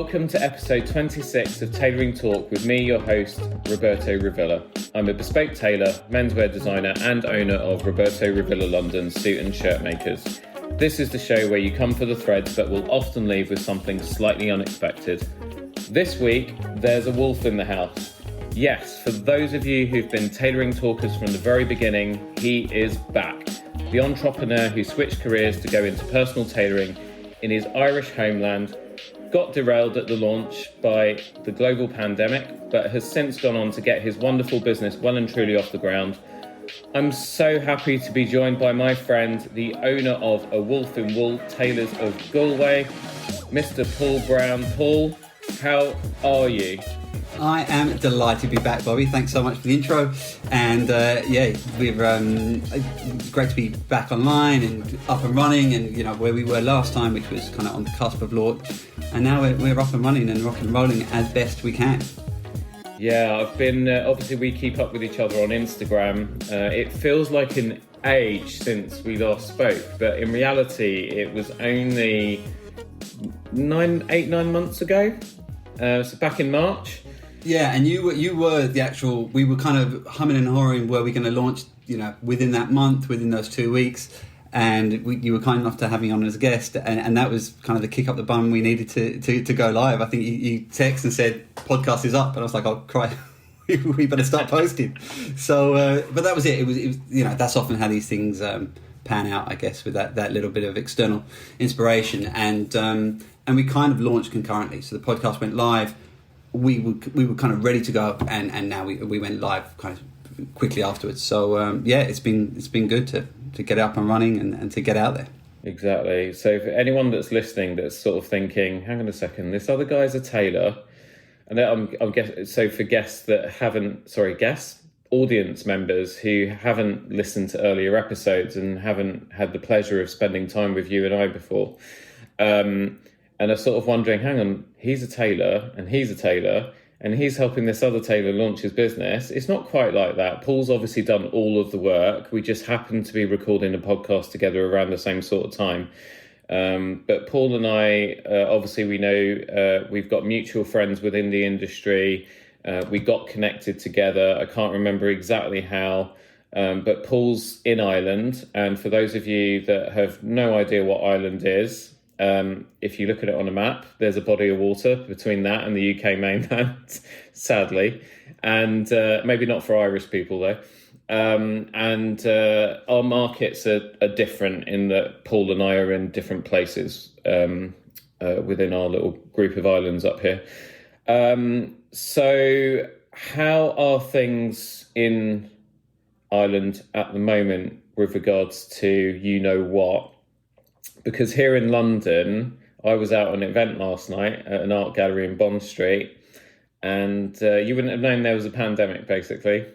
Welcome to episode 26 of Tailoring Talk with me, your host, Roberto Revilla. I'm a bespoke tailor, menswear designer and owner of Roberto Revilla London suit and shirt makers. This is the show where you come for the threads but will often leave with something slightly unexpected. This week, there's a wolf in the house. Yes, for those of you who've been tailoring talkers from the very beginning, he is back. The entrepreneur who switched careers to go into personal tailoring in his Irish homeland, got derailed at the launch by the global pandemic, but has since gone on to get his wonderful business well and truly off the ground. I'm so happy to be joined by my friend, the owner of A Wolf in Wool, Tailors of Galway, Mr. Paul Brown. Paul, how are you? I am delighted to be back, Bobby. Thanks so much for the intro. And it's great to be back online and up and running, and where we were last time, which was kind of on the cusp of launch. And now we're up and running and rock and rolling as best we can. Yeah, I've been, obviously we keep up with each other on Instagram. It feels like an age since we last spoke, but in reality, it was only 8-9 months ago. So back in March. Yeah, and you were the actual. We were kind of humming and hawing. Were we going to launch? Within that month, within those 2 weeks, and you were kind enough to have me on as a guest, and that was kind of the kick up the bum we needed to go live. I think you texted and said podcast is up, and I was like, oh, cry. We better start posting. So, but that was it. It was that's often how these things pan out, I guess, with that little bit of external inspiration, and we kind of launched concurrently. So the podcast went live. We were kind of ready to go, and now we went live kind of quickly afterwards. So it's been good to get up and running and to get out there. Exactly. So for anyone that's listening, that's sort of thinking, hang on a second, this other guy's a tailor, and I'm guessing. So for guests, audience members who haven't listened to earlier episodes and haven't had the pleasure of spending time with you and I before. And are sort of wondering, hang on, he's a tailor and he's helping this other tailor launch his business. It's not quite like that. Paul's obviously done all of the work. We just happen to be recording a podcast together around the same sort of time. But Paul and I, obviously we know we've got mutual friends within the industry. We got connected together. I can't remember exactly how. But Paul's in Ireland. And for those of you that have no idea what Ireland is, if you look at it on a map, there's a body of water between that and the UK mainland, sadly, and maybe not for Irish people though. And our markets are different in that Paul and I are in different places within our little group of islands up here. So how are things in Ireland at the moment with regards to what? Because here in London, I was out on an event last night at an art gallery in Bond Street, and you wouldn't have known there was a pandemic, basically.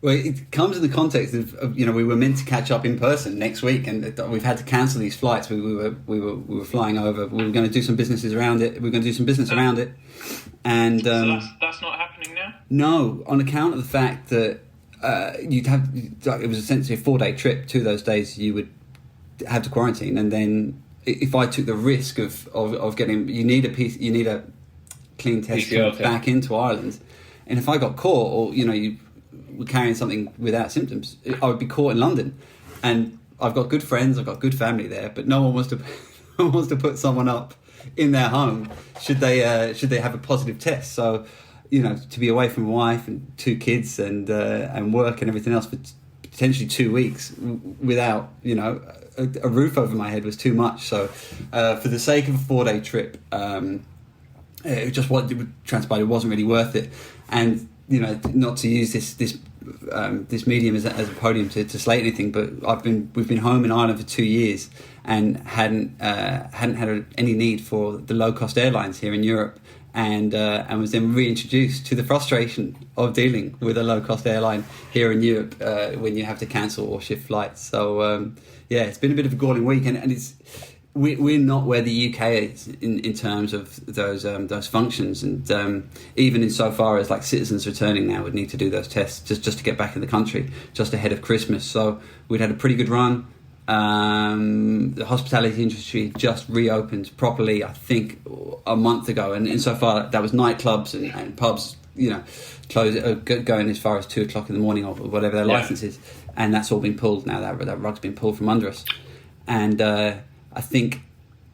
Well, it comes in the context of we were meant to catch up in person next week, and we've had to cancel these flights. We were flying over. We were going to do some businesses around it. We were going to do some business around it, and so that's not happening now. No, on account of the fact that it was essentially a 4-day trip. 2 of those days you would have to quarantine, and then if I took the risk of getting, you need a clean test to come back into Ireland, and if I got caught or you were carrying something without symptoms, I would be caught in London. And I've got good friends, I've got good family there, but no one wants to put someone up in their home should they have a positive test. So to be away from wife and 2 kids and work and everything else for potentially 2 weeks without a roof over my head was too much. So for the sake of a 4-day trip, it just what it would transpire, it wasn't really worth it. And not to use this medium as a podium to slate anything, but we've been home in Ireland for 2 years and hadn't had any need for the low cost airlines here in Europe. And was then reintroduced to the frustration of dealing with a low-cost airline here in Europe when you have to cancel or shift flights. So it's been a bit of a galling week, and we're not where the UK is in terms of those functions, and even insofar as like citizens returning now would need to do those tests just to get back in the country just ahead of Christmas. So we'd had a pretty good run. The hospitality industry just reopened properly, I think, a month ago, and so far that was nightclubs and pubs, going as far as 2:00 in the morning or whatever their license is, and that's all been pulled now. That rug's been pulled from under us, and I think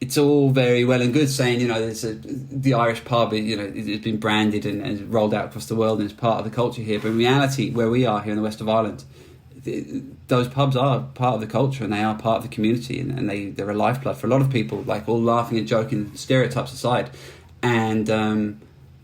it's all very well and good saying, the Irish pub, it's been branded and rolled out across the world and it's part of the culture here. But in reality, where we are here in the west of Ireland, those pubs are part of the culture and they are part of the community, and they're a lifeblood for a lot of people, like all laughing and joking, stereotypes aside. And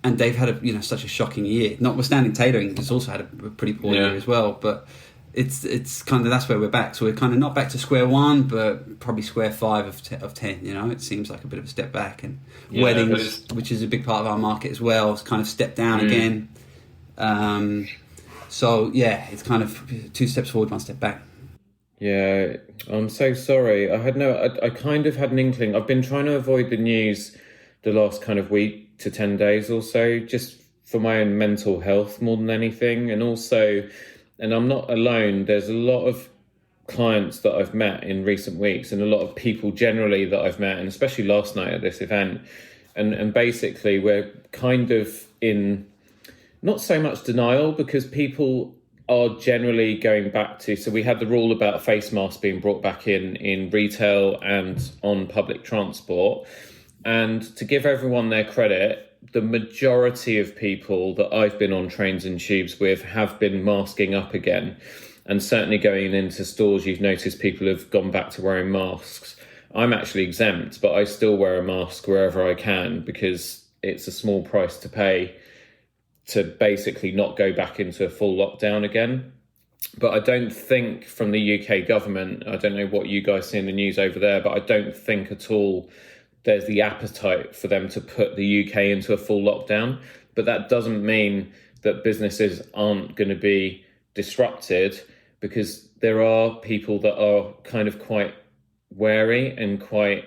they've had such a shocking year. Notwithstanding Tailoring, it's also had a pretty poor year as well. But it's kind of, that's where we're back. So we're kind of not back to square one, but probably square 5 of 10. It seems like a bit of a step back. And weddings, which is a big part of our market as well, has kind of stepped down again. So yeah, it's kind of 2 steps forward, 1 step back. Yeah, I'm so sorry. I kind of had an inkling. I've been trying to avoid the news the last kind of week to 10 days or so, just for my own mental health more than anything. And also, and I'm not alone, there's a lot of clients that I've met in recent weeks and a lot of people generally that I've met, and especially last night at this event. And basically we're kind of in not so much denial, because people are generally going back to, so we had the rule about face masks being brought back in retail and on public transport. And to give everyone their credit, the majority of people that I've been on trains and tubes with have been masking up again. And certainly going into stores, you've noticed people have gone back to wearing masks. I'm actually exempt, but I still wear a mask wherever I can, because it's a small price to pay to basically not go back into a full lockdown again. But I don't think from the UK government, I don't know what you guys see in the news over there, but I don't think at all there's the appetite for them to put the UK into a full lockdown. But that doesn't mean that businesses aren't going to be disrupted, because there are people that are kind of quite wary and quite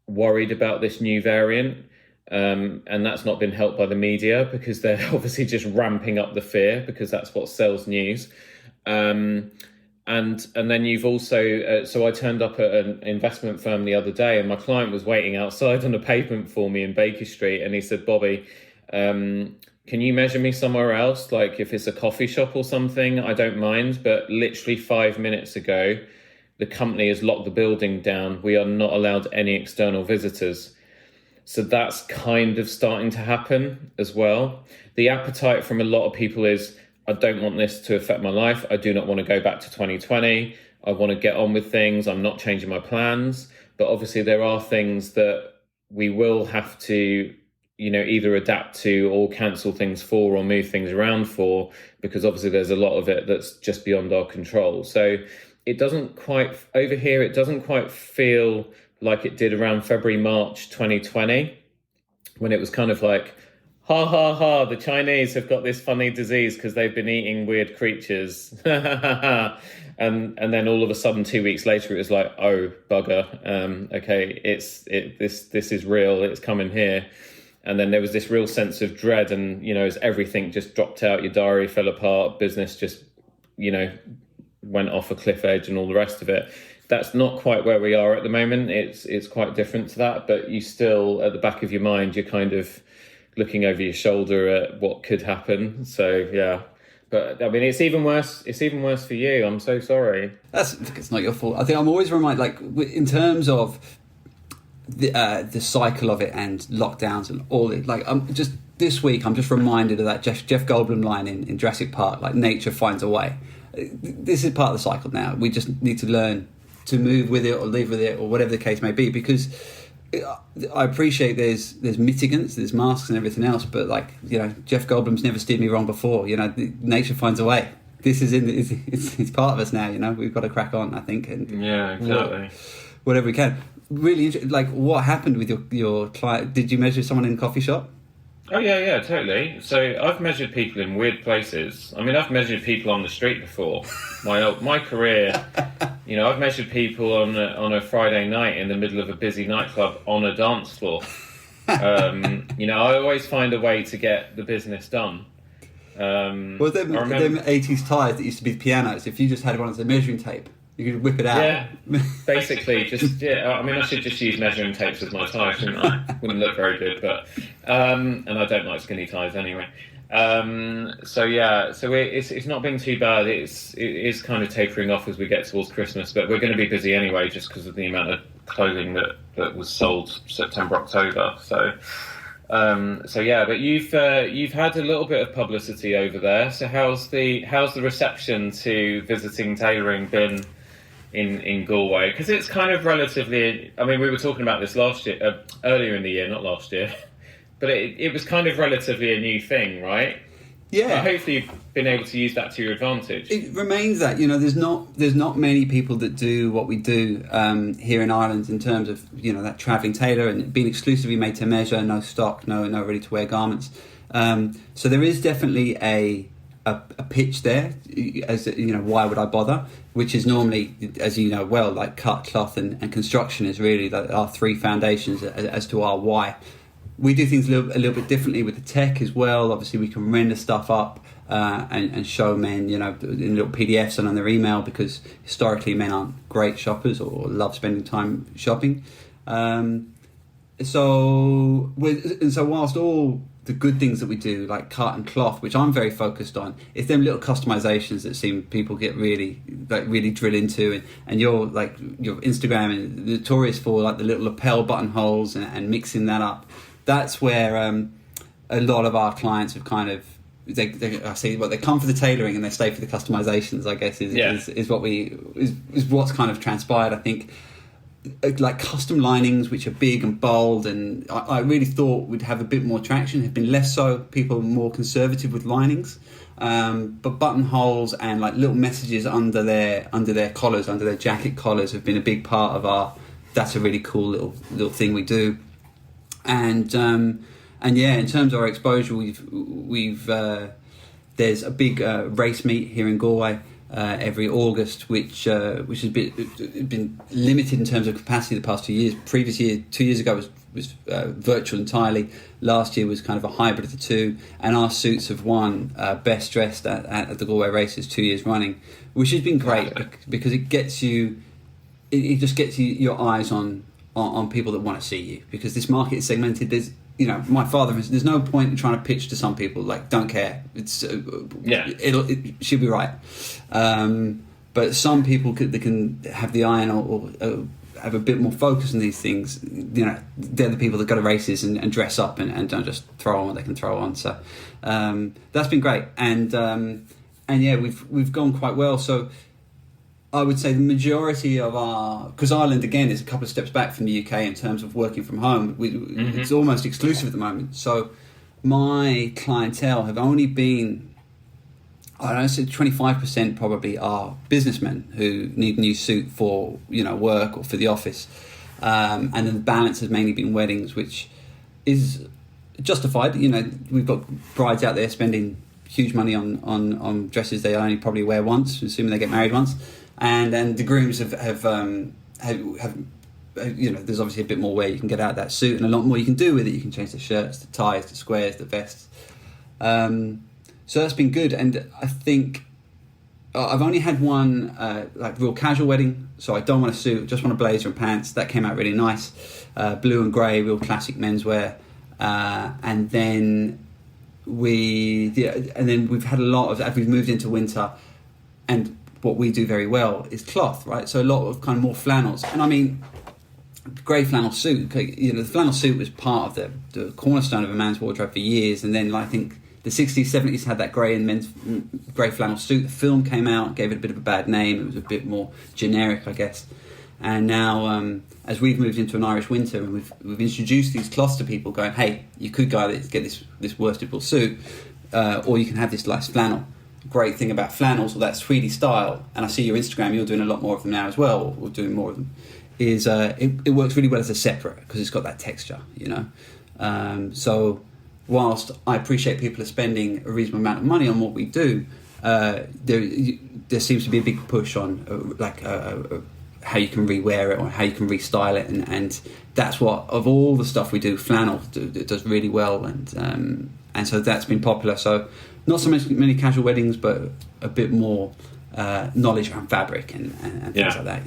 worried about this new variant. And that's not been helped by the media, because they're obviously just ramping up the fear, because that's what sells news. And then you've also, so I turned up at an investment firm the other day, and my client was waiting outside on a pavement for me in Baker Street, and he said, "Bobby, can you measure me somewhere else? Like if it's a coffee shop or something, I don't mind. But literally 5 minutes ago, the company has locked the building down. We are not allowed any external visitors." So that's kind of starting to happen as well. The appetite from a lot of people is, I don't want this to affect my life. I do not want to go back to 2020. I want to get on with things. I'm not changing my plans. But obviously there are things that we will have to, either adapt to or cancel things for or move things around for, because obviously there's a lot of it that's just beyond our control. So it doesn't quite, over here, it doesn't quite feel like it did around February, March 2020, when it was kind of like, ha, ha, ha, the Chinese have got this funny disease because they've been eating weird creatures. and then all of a sudden, 2 weeks later, it was like, oh, bugger. Okay, this is real. It's coming here. And then there was this real sense of dread. And, as everything just dropped out, your diary fell apart, business just, went off a cliff edge and all the rest of it. That's not quite where we are at the moment. It's quite different to that, but you still, at the back of your mind, you're kind of looking over your shoulder at what could happen. So yeah, but I mean, it's even worse. It's even worse for you. I'm so sorry. It's not your fault. I think I'm always reminded, like in terms of the cycle of it and lockdowns and all it. Like just this week, I'm just reminded of that Jeff Goldblum line in Jurassic Park. Like nature finds a way. This is part of the cycle now. We just need to learn to move with it or live with it or whatever the case may be, because I appreciate there's mitigants, there's masks and everything else, but Jeff Goldblum's never steered me wrong before. Nature finds a way. This is it's part of us now. We've got to crack on, I think. And yeah, exactly. Whatever we can. Really interesting. Like, what happened with your client? Did you measure someone in a coffee shop? Oh yeah, totally. So I've measured people in weird places. I mean, I've measured people on the street before. My career, I've measured people on a Friday night in the middle of a busy nightclub on a dance floor. I always find a way to them business done. Them 80s tyres that used to be the pianos, if you just had one as a measuring tape, You could whip it out. Yeah, basically, I mean, I should just use measuring tapes with my ties, shouldn't I? Wouldn't look very good, but and I don't like skinny ties anyway. So it's not been too bad. It is kind of tapering off as we get towards Christmas, but we're going to be busy anyway, just because of the amount of clothing that was sold September, October. But you've had a little bit of publicity over there. So how's the reception to visiting Tailoring been in Galway? Because it's kind of relatively. I mean, we were talking about this last year, earlier in the year, not last year, but it was kind of relatively a new thing, right? Yeah. But hopefully you've been able to use that to your advantage. It remains that, there's not many people that do what we do here in Ireland in terms of, that travelling tailor and being exclusively made to measure, no stock, no ready to wear garments. So there is definitely a pitch there, as why would I bother? Which is normally, as you know well, like cut, cloth and construction is really our three foundations as to our why. We do things a little bit differently with the tech as well. Obviously, we can render stuff up and show men, in little PDFs and on their email, because historically men aren't great shoppers or love spending time shopping. So whilst all the good things that we do, like cut and cloth, which I'm very focused on, it's them little customizations that seem people get really drill into, and your Instagram is notorious for like the little lapel buttonholes and mixing that up. That's where a lot of our clients have kind of they come for the tailoring and they stay for the customizations, I guess is what's kind of transpired. I think like custom linings, which are big and bold, and I really thought would have a bit more traction, have been less so. People are more conservative with linings, but buttonholes and like little messages under their collars, under their jacket collars, have been a big part of that's a really cool little thing we do. And yeah, in terms of our exposure, we've there's a big race meet here in Galway every August, which has been limited in terms of capacity the past 2 years. Previous year, 2 years ago, was virtual entirely. Last year was kind of a hybrid of the two, and our suits have won best dressed at the Galway races 2 years running, which has been great because it gets you, it just gets your eyes on people that want to see you, because this market is segmented. There's, my father, there's no point in trying to pitch to some people like, don't care, it's it should be right, but some people that can have the eye or have a bit more focus on these things, they're the people that go to races and dress up and don't just throw on what they can throw on. So that's been great, and yeah, we've gone quite well. So I would say the majority of because Ireland, again, is a couple of steps back from the UK in terms of working from home. It's almost exclusive at the moment. So my clientele have only been, I don't know, say 25% probably are businessmen who need a new suit for, work or for the office. And then the balance has mainly been weddings, which is justified. We've got brides out there spending huge money on dresses they only probably wear once, assuming they get married once. And then the grooms have there's obviously a bit more where you can get out of that suit, and a lot more you can do with it. You can change the shirts, the ties, the squares, the vests. So that's been good, and I think I've only had one like real casual wedding, so I don't want a suit, just want a blazer and pants. That came out really nice, blue and grey, real classic menswear. And then we've had a lot of, as we've moved into winter, and what we do very well is cloth, right? So a lot of kind of more flannels. And I mean, grey flannel suit, the flannel suit was part of the cornerstone of a man's wardrobe for years. And then I think the 60s, 70s had that grey flannel suit. The film came out, gave it a bit of a bad name. It was a bit more generic, I guess. And now, as we've moved into an Irish winter, and we've introduced these cloths to people, going, hey, you could go get this worsted wool suit, or you can have this nice flannel. Great thing about flannels, or that Swedish style, and I see your Instagram, you're doing a lot more of them now as well, or doing more of them, is it works really well as a separate, because it's got that texture, so whilst I appreciate people are spending a reasonable amount of money on what we do, there seems to be a big push on how you can rewear it or how you can restyle it, and that's what, of all the stuff we do, flannel it does really well, and so that's been popular. So not so many casual weddings, but a bit more knowledge around fabric and things like that,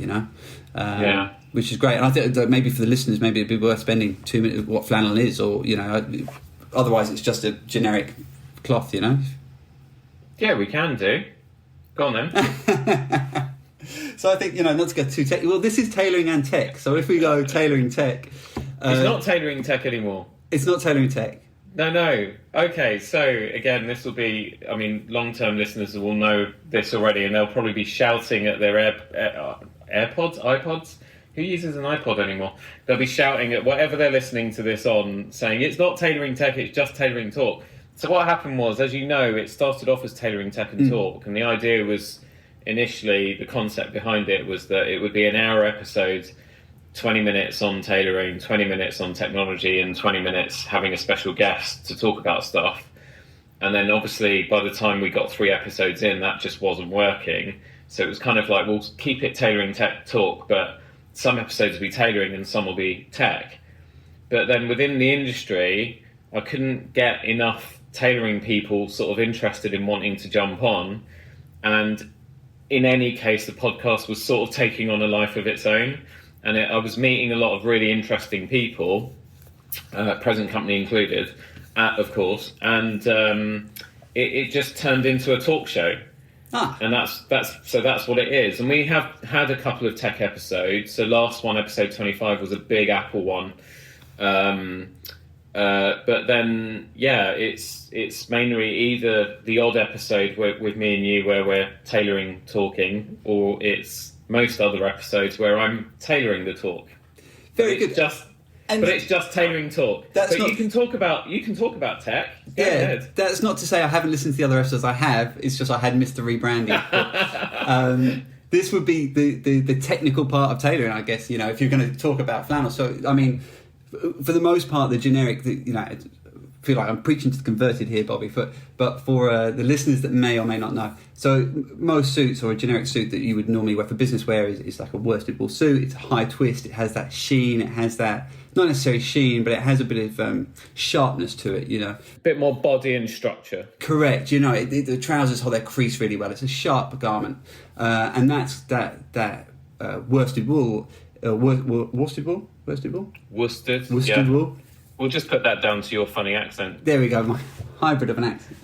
which is great. And I think that maybe for the listeners, maybe it'd be worth spending 2 minutes what flannel is, or otherwise it's just a generic cloth, Yeah, we can do. Go on then. So I think, not to go too tech. Well, this is tailoring and tech. So if we go tailoring tech, it's not tailoring tech anymore. It's not tailoring tech. No. Okay, so again, this will be, long-term listeners will know this already, and they'll probably be shouting at their AirPods, iPods. Who uses an iPod anymore? They'll be shouting at whatever they're listening to this on, saying, it's not tailoring tech, it's just tailoring talk. So what happened was, as you know, it started off as tailoring tech and talk, and the idea was, initially, the concept behind it was that it would be an hour episode, 20 minutes on tailoring, 20 minutes on technology, and 20 minutes having a special guest to talk about stuff. And then obviously by the time we got 3 episodes in, that just wasn't working. So it was kind of like, we'll keep it tailoring tech talk, but some episodes will be tailoring and some will be tech. But then within the industry, I couldn't get enough tailoring people sort of interested in wanting to jump on. And in any case, the podcast was sort of taking on a life of its own. And I was meeting a lot of really interesting people, present company included, of course. And it just turned into a talk show. And that's what it is. And we have had a couple of tech episodes. So last one, episode 25, was a big Apple one. But then, it's mainly either the odd episode with me and you where we're tailoring talking, or it's most other episodes where I'm tailoring the talk. Very good. But it's just tailoring talk. You can talk about tech. Go ahead. That's not to say I haven't listened to the other episodes. I have. It's just I had missed the rebranding. This would be the technical part of tailoring, I guess. If you're going to talk about flannel. So for the most part, the generic. I feel like I'm preaching to the converted here, Bobby. But for the listeners that may or may not know, so most suits, or a generic suit that you would normally wear for business wear, is like a worsted wool suit. It's a high twist. It has that sheen. It has that, not necessarily sheen, but it has a bit of sharpness to it. A bit more body and structure. Correct. The trousers hold their crease really well. It's a sharp garment, and that's that worsted wool. Worsted wool. Worsted wool. We'll just put that down to your funny accent. There we go, my hybrid of an accent.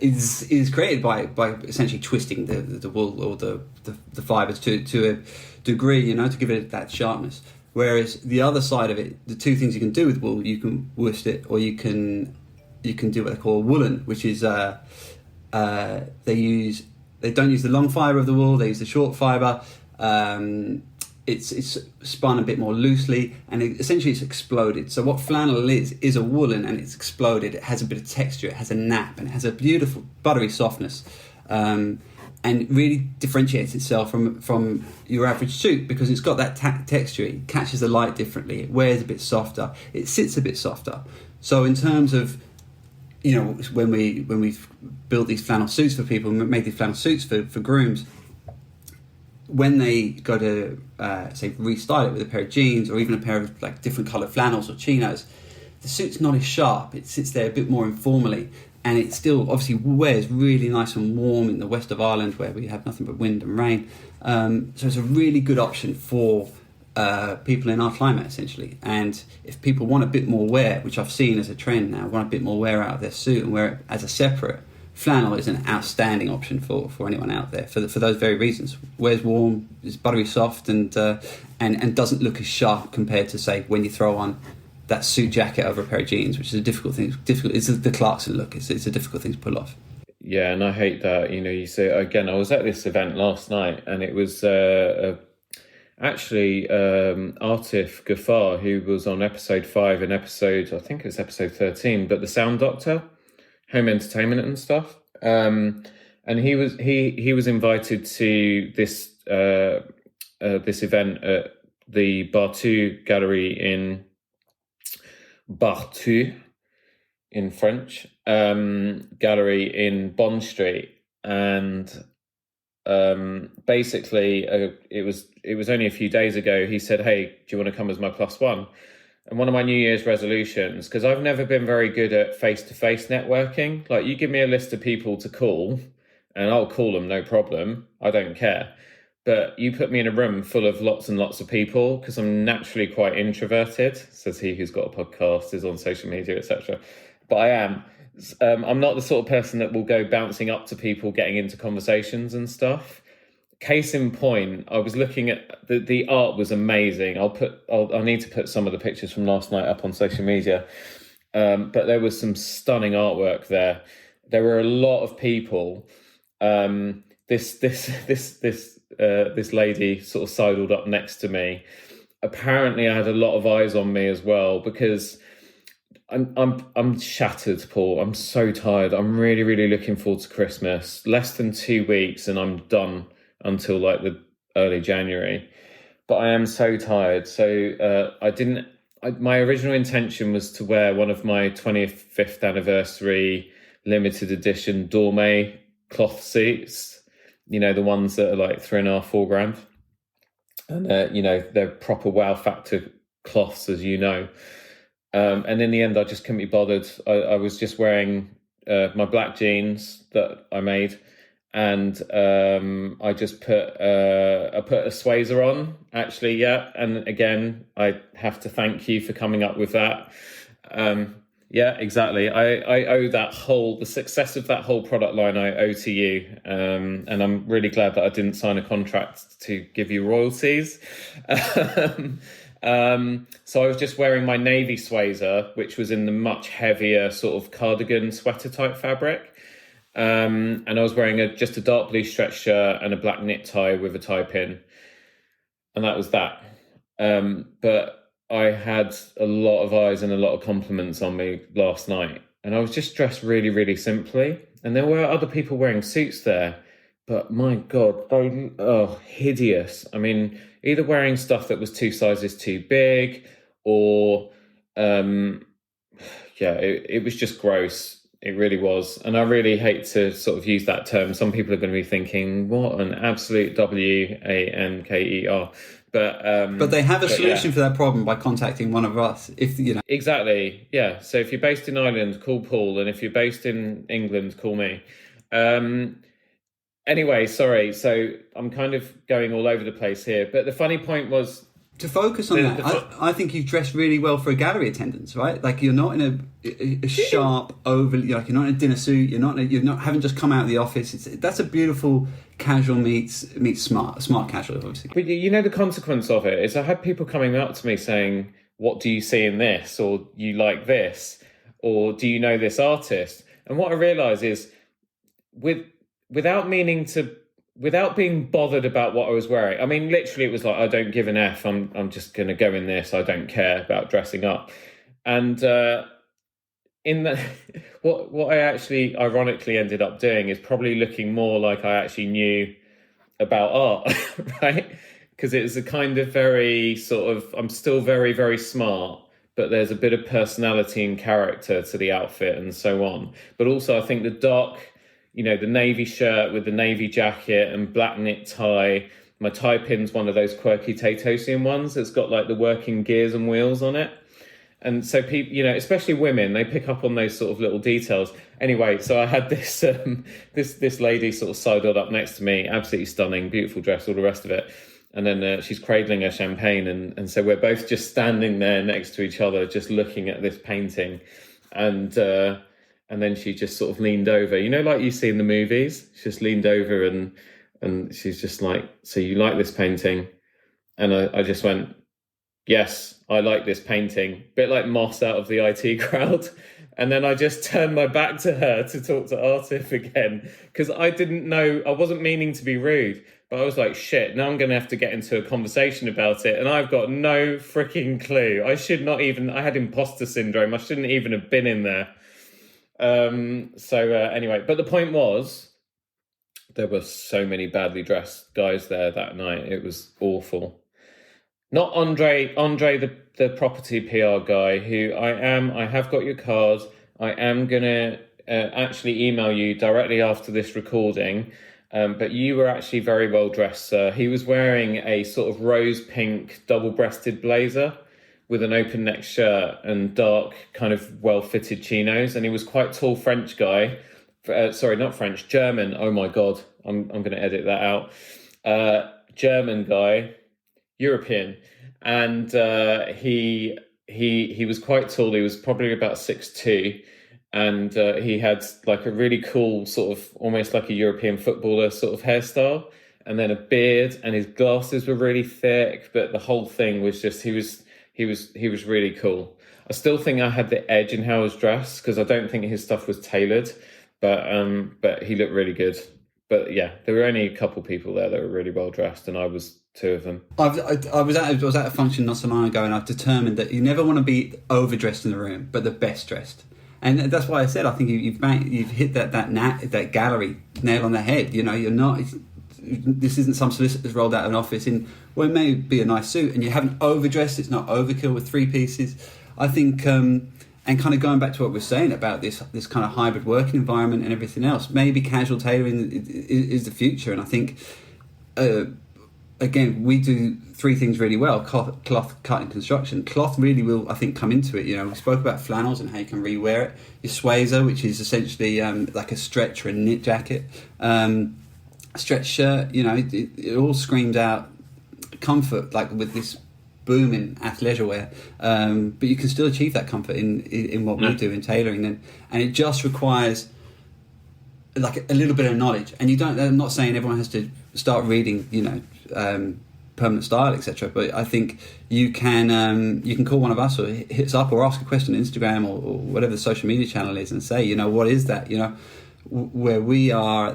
Is created by essentially twisting the wool or the fibres to a degree, to give it that sharpness. Whereas the other side of it, the two things you can do with wool, you can worsted it, or you can do what they call woolen, which is they don't use the long fibre of the wool, they use the short fibre. It's spun a bit more loosely, and essentially it's exploded. So what flannel is a woolen, and it's exploded. It has a bit of texture, it has a nap, and it has a beautiful buttery softness, and really differentiates itself from your average suit because it's got that texture. It catches the light differently. It wears a bit softer. It sits a bit softer. So in terms of when we've built these flannel suits for people, made these flannel suits for grooms, when they go to say restyle it with a pair of jeans or even a pair of like different coloured flannels or chinos, the suit's not as sharp. It sits there a bit more informally, and it still obviously wears really nice and warm in the west of Ireland where we have nothing but wind and rain. So it's a really good option for people in our climate essentially. And if people want a bit more wear, which I've seen as a trend now, want a bit more wear out of their suit and wear it as a separate, flannel is an outstanding option for anyone out there for those very reasons. Wears warm, is buttery soft, and doesn't look as sharp compared to, say, when you throw on that suit jacket over a pair of jeans, which is a difficult thing. It's the Clarkson look. It's a difficult thing to pull off. Yeah, and I hate that. You say again. I was at this event last night, and it was actually Artif Ghaffar, who was on episode 5 and I think it's episode 13, but the Sound Doctor, home entertainment and stuff. And he was invited to this this event at the Bartu Gallery in Bartu in French, gallery in Bond Street, and basically it was only a few days ago. He said, "Hey, do you want to come as my +1?" And one of my New Year's resolutions, because I've never been very good at face-to-face networking. Like, you give me a list of people to call, and I'll call them, no problem. I don't care. But you put me in a room full of lots and lots of people, because I'm naturally quite introverted, says he who's got a podcast, is on social media, etc. But I am. I'm not the sort of person that will go bouncing up to people, getting into conversations and stuff. Case in point, I was looking at the art was amazing. I need to put some of the pictures from last night up on social media. But there was some stunning artwork there. There were a lot of people. This lady sort of sidled up next to me. Apparently, I had a lot of eyes on me as well, because I'm shattered, Paul. I'm so tired. I'm really, really looking forward to Christmas. Less than 2 weeks, and I'm done until like the early January. But I am so tired. So my original intention was to wear one of my 25th anniversary limited edition Dorme cloth suits. You know, the ones that are like £3.5, £4 and you know, they're proper wow factor cloths, as you know. And in the end, I just couldn't be bothered. I was just wearing my black jeans that I made, and I just put a Swayzer on, actually, yeah. And again, I have to thank you for coming up with that. Yeah, exactly. I owe the success of that whole product line, I owe to you. And I'm really glad that I didn't sign a contract to give you royalties. So I was just wearing my navy Swayzer, which was in the much heavier sort of cardigan sweater type fabric. And I was wearing just a dark blue stretch shirt and a black knit tie with a tie pin. And that was that. But I had a lot of eyes and a lot of compliments on me last night. And I was just dressed really, really simply. And there were other people wearing suits there. But my God, hideous. I mean, either wearing stuff that was 2 sizes too big, or, it was just gross. It really was. And I really hate to sort of use that term. Some people are going to be thinking, what an absolute WANKER. But they have a solution for that problem by contacting one of us. If you know, exactly, yeah. So if you're based in Ireland, call Paul, and if you're based in England, call me. Anyway, sorry. So I'm kind of going all over the place here. But the funny point was, to focus on I think you've dressed really well for a gallery attendance, right? Like, you're not in a sharp, overly, like, you're not in a dinner suit. You're not haven't just come out of the office. That's a beautiful casual meets smart casual, obviously. But you know, the consequence of it is I had people coming up to me saying, "What do you see in this?" or "You like this?" or "Do you know this artist?" And what I realise is, without being bothered about what I was wearing. I mean, literally, it was like, I don't give an F. I'm just going to go in this. I don't care about dressing up. And in the what I actually ironically ended up doing is probably looking more like I actually knew about art, right? Because it's a kind of very sort of, I'm still very, very smart, but there's a bit of personality and character to the outfit and so on. But also, I think the dark, you know, the navy shirt with the navy jacket and black knit tie. My tie pin's one of those quirky Tailors ones that's got like the working gears and wheels on it. And so people, you know, especially women, they pick up on those sort of little details. Anyway, so I had this this lady sort of sidled up next to me, absolutely stunning, beautiful dress, all the rest of it. And then she's cradling her champagne. And so we're both just standing there next to each other, just looking at this painting. And then she just sort of leaned over, you know, like you see in the movies. She just leaned over and she's just like, "So you like this painting?" And I just went, "Yes, I like this painting." Bit like Moss out of the IT crowd. And then I just turned my back to her to talk to Artif again, because I didn't know, I wasn't meaning to be rude, but I was like, shit, now I'm going to have to get into a conversation about it. And I've got no freaking clue. I had imposter syndrome. I shouldn't even have been in there. Anyway, but the point was, there were so many badly dressed guys there that night. It was awful. Not Andre, the property PR guy, who I have got your card. I am going to actually email you directly after this recording. But you were actually very well dressed, sir. He was wearing a sort of rose pink double-breasted blazer with an open neck shirt and dark kind of well-fitted chinos. And he was quite tall French guy. sorry, not French, German. Oh my God, I'm going to edit that out. German guy, European, and he was quite tall. He was probably about 6'2", and he had like a really cool sort of almost like a European footballer sort of hairstyle, and then a beard, and his glasses were really thick. But the whole thing was just he was really cool. I still think I had the edge in how I was dressed because I don't think his stuff was tailored, but he looked really good. But yeah, there were only a couple people there that were really well dressed, and I was two of them. I was at a function not so long ago, and I've determined that you never want to be overdressed in the room, but the best dressed. And that's why I said I think you've hit that gallery nail on the head. You know, you're not. This isn't some solicitor's rolled out of an office in. Well, it may be a nice suit, and you haven't overdressed. It's not overkill with 3 pieces. I think, and kind of going back to what we're saying about this kind of hybrid working environment and everything else. Maybe casual tailoring is the future, and I think. Again, we do 3 things really well: cloth, cut, and construction. Cloth really will, I think, come into it. You know, we spoke about flannels and how you can rewear it. Your swazer, which is essentially like a stretch or a knit jacket, a stretch shirt. You know, it all screams out comfort, like with this booming athleisure wear. But you can still achieve that comfort in what we do in tailoring, and it just requires like a little bit of knowledge. And you don't. I'm not saying everyone has to start reading, you know, permanent style, etc. But I think you can call one of us or hit us up or ask a question on Instagram or whatever the social media channel is and say, you know, what is that? You know, where we are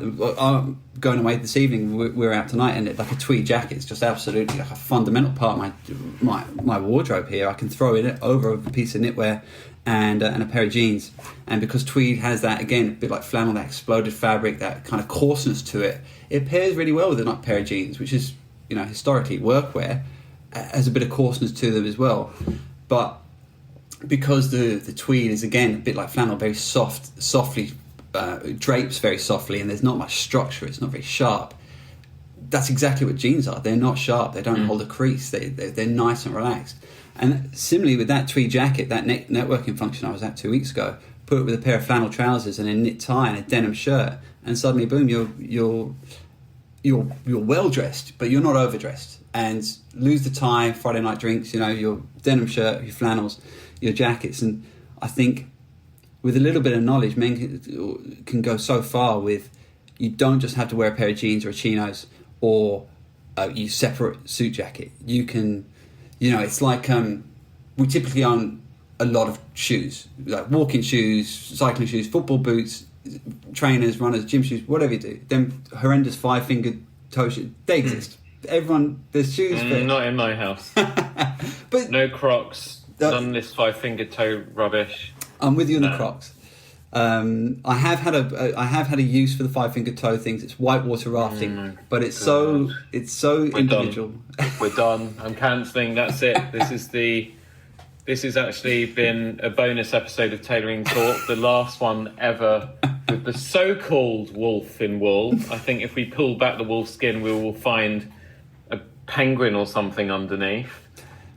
going away this evening, we're out tonight, and like a tweed jacket is just absolutely like a fundamental part of my wardrobe here. I can throw it over a piece of knitwear and a pair of jeans, and because tweed has that, again, a bit like flannel, that exploded fabric, that kind of coarseness to it, it pairs really well with a pair of jeans, which is, you know, historically workwear, has a bit of coarseness to them as well. But because the tweed is, again, a bit like flannel, very softly drapes very softly, and there's not much structure, it's not very sharp. That's exactly what jeans are. They're not sharp, they don't hold a crease, they're nice and relaxed. And similarly with that tweed jacket, that networking function I was at 2 weeks ago, put it with a pair of flannel trousers and a knit tie and a denim shirt, and suddenly, boom, you're well dressed, but you're not overdressed. And lose the tie, Friday night drinks, you know, your denim shirt, your flannels, your jackets. And I think with a little bit of knowledge, men can go so far with, you don't just have to wear a pair of jeans or chinos or you separate suit jacket. You can, you know, it's like we typically own a lot of shoes, like walking shoes, cycling shoes, football boots, trainers, runners, gym shoes, whatever you do. Them horrendous 5-fingered toe shoes, they exist. Everyone, there's shoes for... Not in my house. But no Crocs, none of this 5-fingered toe rubbish. I'm with you on the Crocs. I have had a use for the 5-fingered toe things. It's whitewater rafting, but it's so individual. We're done. I'm cancelling. That's it. This has actually been a bonus episode of Tailoring Talk, the last one ever with the so-called wolf in wool. I think if we pull back the wolf skin, we will find a penguin or something underneath.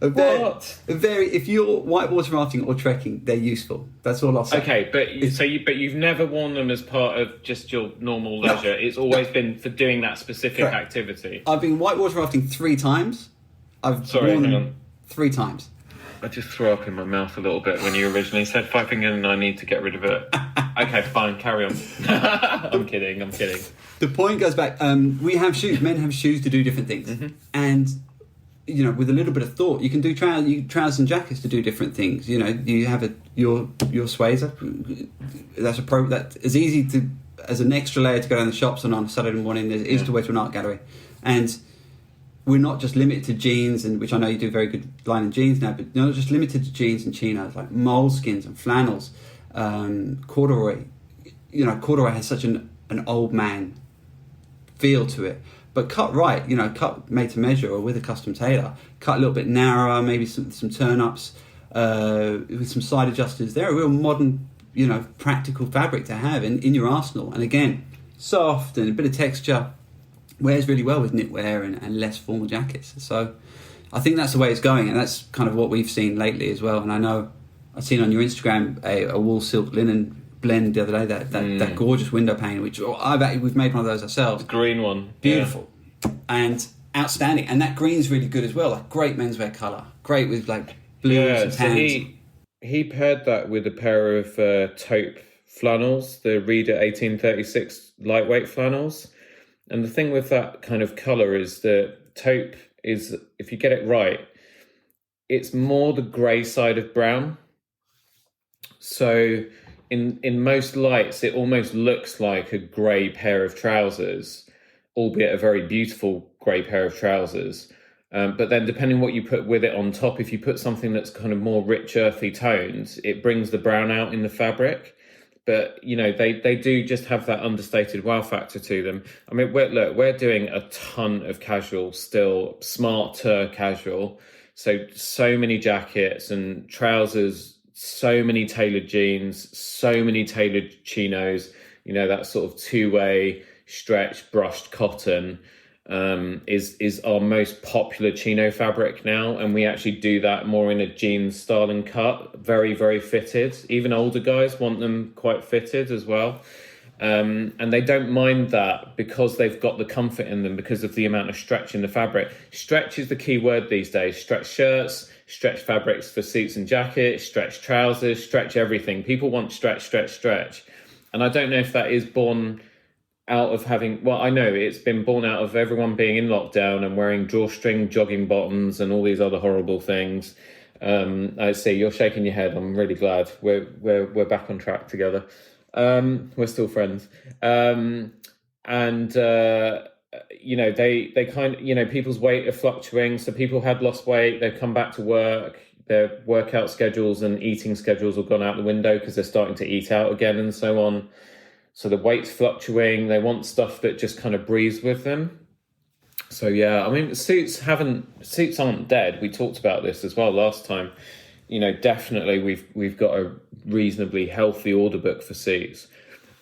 If you're whitewater rafting or trekking, they're useful. That's all I'll say. Okay, but you've never worn them as part of just your normal leisure. No. It's always been for doing that specific activity. I've been whitewater rafting 3 times. I've worn them 3 times. I just threw up in my mouth a little bit when you originally said 5-finger and I need to get rid of it. Okay, fine, carry on. I'm kidding. The point goes back. We have shoes. Men have shoes to do different things, and you know, with a little bit of thought, you can do trousers and jackets to do different things. You know, you have your swazer. That is easy to as an extra layer to go down the shops on a Saturday morning. It is to wear to an art gallery, and we're not just limited to jeans, and which I know you do very good line in jeans now, but you're not just limited to jeans and chinos, like moleskins and flannels, corduroy. You know, corduroy has such an old man feel to it, but cut right, you know, cut made to measure or with a custom tailor, cut a little bit narrower, maybe some turn-ups with some side adjusters. They're a real modern, you know, practical fabric to have in your arsenal. And again, soft and a bit of texture. Wears really well with knitwear and less formal jackets. So I think that's the way it's going, and that's kind of what we've seen lately as well. And I know I've seen on your Instagram a wool silk linen blend the other day, that gorgeous window pane, which we've made one of those ourselves. The green one. Beautiful. And outstanding. And that green's really good as well, like great menswear colour. Great with like blues and tans. So he paired that with a pair of taupe flannels, the Reader 1836 lightweight flannels. And the thing with that kind of colour is that taupe is, if you get it right, it's more the grey side of brown. So in most lights, it almost looks like a grey pair of trousers, albeit a very beautiful grey pair of trousers. But then depending what you put with it on top, if you put something that's kind of more rich, earthy tones, it brings the brown out in the fabric. But, you know, they do just have that understated wow factor to them. I mean, we're doing a ton of casual still, smarter casual. So many jackets and trousers, so many tailored jeans, so many tailored chinos, you know, that sort of two-way stretch brushed cotton is our most popular chino fabric now. And we actually do that more in a jeans style and cut, very, very fitted. Even older guys want them quite fitted as well. And they don't mind that because they've got the comfort in them because of the amount of stretch in the fabric. Stretch is the key word these days. Stretch shirts, stretch fabrics for suits and jackets, stretch trousers, stretch everything. People want stretch, stretch, stretch. And I don't know if that is born out of having, well, I know it's been born out of everyone being in lockdown and wearing drawstring jogging bottoms and all these other horrible things. I see you're shaking your head. I'm really glad we're back on track together. We're still friends. You know, they kind of, you know, people's weight are fluctuating. So people had lost weight, they've come back to work, their workout schedules and eating schedules have gone out the window because they're starting to eat out again and so on. So the weight's fluctuating. They want stuff that just kind of breathes with them. So yeah, I mean, suits aren't dead. We talked about this as well last time. You know, definitely we've got a reasonably healthy order book for suits.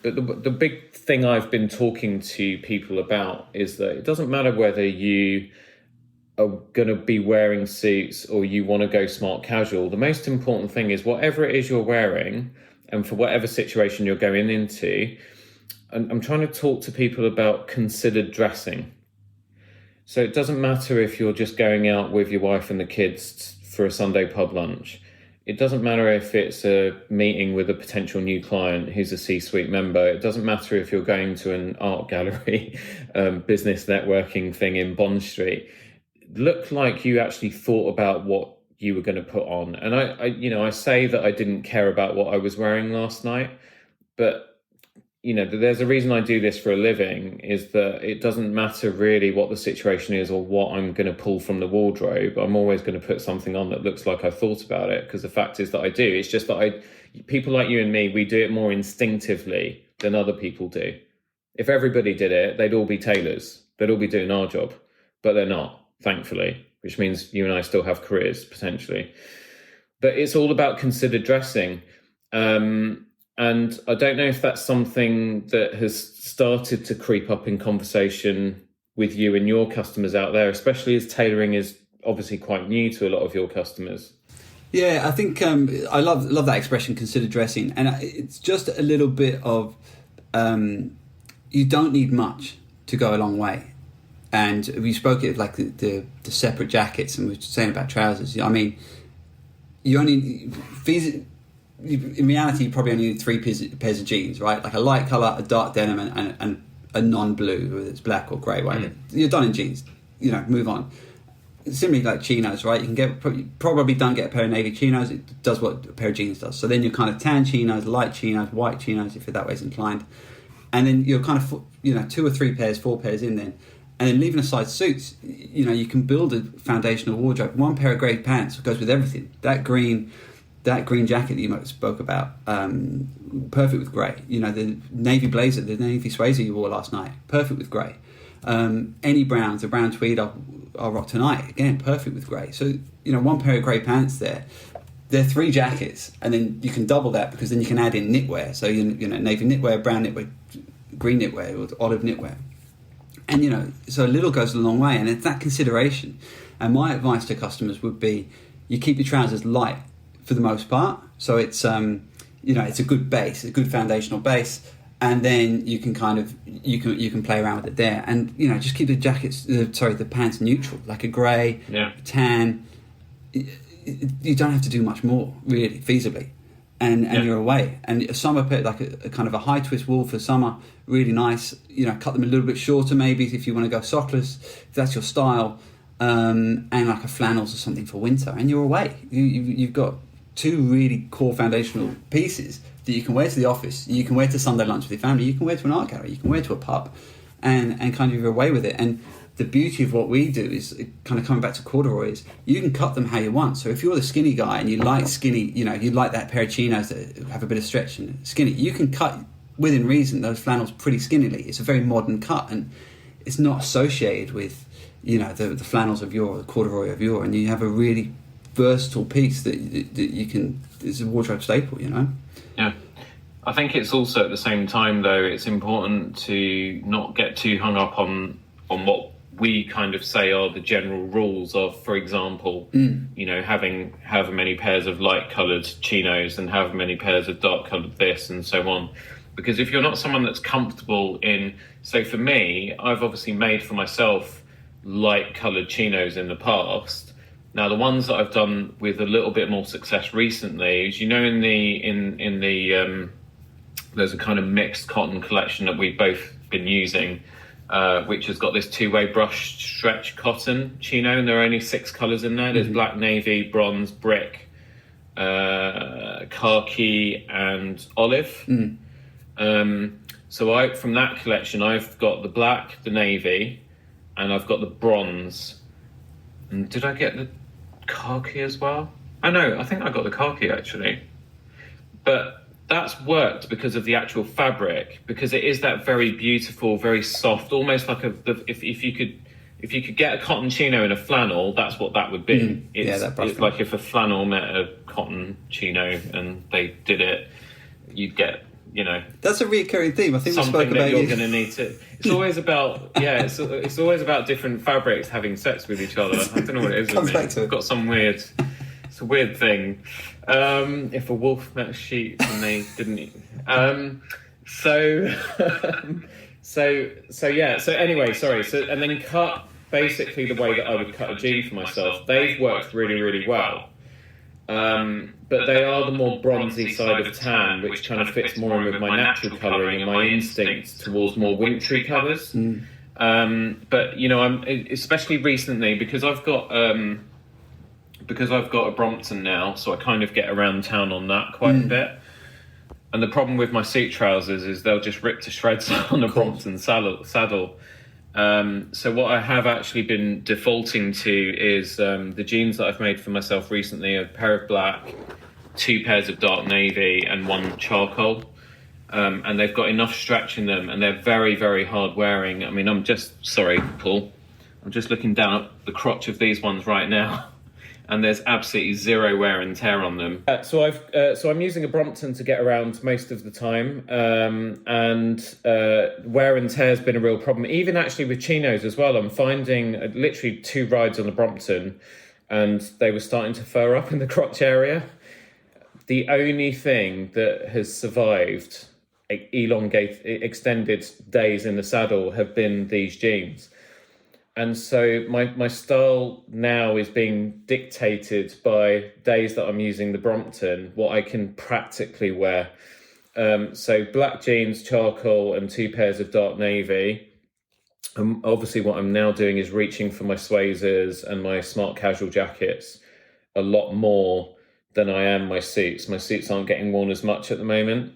But the big thing I've been talking to people about is that it doesn't matter whether you are going to be wearing suits or you want to go smart casual. The most important thing is whatever it is you're wearing, and for whatever situation you're going into, I'm trying to talk to people about considered dressing. So it doesn't matter if you're just going out with your wife and the kids for a Sunday pub lunch. It doesn't matter if it's a meeting with a potential new client who's a C-suite member. It doesn't matter if you're going to an art gallery, business networking thing in Bond Street. Look like you actually thought about what you were going to put on. And I say that I didn't care about what I was wearing last night, but you know, there's a reason I do this for a living, is that it doesn't matter really what the situation is or what I'm going to pull from the wardrobe. I'm always going to put something on that looks like I thought about it, because the fact is that I do. It's just that people like you and me, we do it more instinctively than other people do. If everybody did it, they'd all be tailors. They'd all be doing our job, but they're not, thankfully, which means you and I still have careers potentially. But it's all about considered dressing. And I don't know if that's something that has started to creep up in conversation with you and your customers out there, especially as tailoring is obviously quite new to a lot of your customers. Yeah, I think I love that expression, considered dressing. And it's just a little bit of, you don't need much to go a long way. And we spoke of like the separate jackets, and we were saying about trousers. I mean, you only, in reality, you probably only need three pairs of jeans, right? Like a light colour, a dark denim, and a non-blue, whether it's black or grey, whatever. You're done in jeans. You know, move on. Similarly, like chinos, right? You can probably don't get a pair of navy chinos. It does what a pair of jeans does. So then you're kind of tan chinos, light chinos, white chinos, if you're that way inclined. And then you're kind of, you know, 2 or 3 pairs, 4 pairs in then. And then leaving aside suits, you know, you can build a foundational wardrobe. 1 pair of grey pants goes with everything. That green jacket that you spoke about, perfect with grey. You know, the navy blazer, the navy suede you wore last night, perfect with grey. Any browns, the brown tweed I'll rock tonight, again, perfect with grey. So, you know, 1 pair of grey pants there. They're 3 jackets, and then you can double that because then you can add in knitwear. So, you know, navy knitwear, brown knitwear, green knitwear, or olive knitwear. And, you know, so a little goes a long way, and it's that consideration. And my advice to customers would be, you keep your trousers light for the most part. So it's, it's a good base, a good foundational base, and then you can you can play around with it there, and just keep the pants neutral, like a grey, tan. You don't have to do much more, really, feasibly, and you're away. And a summer pair, like a kind of a high twist wool for summer, really nice. Cut them a little bit shorter, maybe if you want to go sockless, if that's your style, and like a flannels or something for winter, and you're away. You've got two really core foundational pieces that you can wear to the office, you can wear to Sunday lunch with your family, you can wear to an art gallery, you can wear to a pub, and kind of you're away with it. And the beauty of what we do is kind of coming back to corduroys. You can cut them how you want. So if you're the skinny guy and you like skinny, you like that pair of chinos that have a bit of stretch and skinny, you can cut within reason those flannels pretty skinnily. It's a very modern cut, and it's not associated with the flannels of yore, the corduroy of yore, and you have a really versatile piece that you can. It's a wardrobe staple, Yeah. I think it's also at the same time, though, it's important to not get too hung up on what we kind of say are the general rules of, for example, having however many pairs of light coloured chinos and however many pairs of dark coloured this and so on. Because if you're not someone that's comfortable in, so for me, I've obviously made for myself light coloured chinos in the past. Now, the ones that I've done with a little bit more success recently is, in the there's a kind of mixed cotton collection that we've both been using, which has got this two-way brush stretch cotton chino, and there are only 6 colours in there. There's black, navy, bronze, brick, khaki, and olive. So from that collection, I've got the black, the navy, and I've got the bronze. And did I get the khaki as well? Oh no, I think I got the khaki actually. But that's worked because of the actual fabric, because it is that very beautiful, very soft, almost like if you could get a cotton chino in a flannel, that's what that would be. It's like if a flannel met a cotton chino and they did it, you'd get, That's a recurring theme. I think we spoke about you're going to need to. It's always about it's always about different fabrics having sex with each other. I don't know what it is. Comes back to it. I've got some weird. It's a weird thing. If a wolf met a sheep and they didn't eat. So anyway, sorry. So and then cut basically the way that I would cut a jean for myself. They've worked really, really well. But they are the more bronzy side of tan, which kind of fits more in with my natural colouring and my instincts towards more wintry colours. But I'm especially recently because I've got a Brompton now, so I kind of get around town on that quite a bit. And the problem with my suit trousers is they'll just rip to shreds on a Brompton saddle. So what I have actually been defaulting to is the jeans that I've made for myself recently, a pair of black, 2 pairs of dark navy, and 1 charcoal. And they've got enough stretch in them, and they're very, very hard wearing. I mean, sorry, Paul, I'm just looking down at the crotch of these ones right now. And there's absolutely zero wear and tear on them. So I'm using a Brompton to get around most of the time, and wear and tear has been a real problem. Even actually with chinos as well, I'm finding literally 2 rides on the Brompton, and they were starting to fur up in the crotch area. The only thing that has survived extended days in the saddle have been these jeans. And so my style now is being dictated by days that I'm using the Brompton, what I can practically wear. So black jeans, charcoal, and 2 pairs of dark navy. Obviously what I'm now doing is reaching for my Swazers and my smart casual jackets a lot more than I am my suits. My suits aren't getting worn as much at the moment.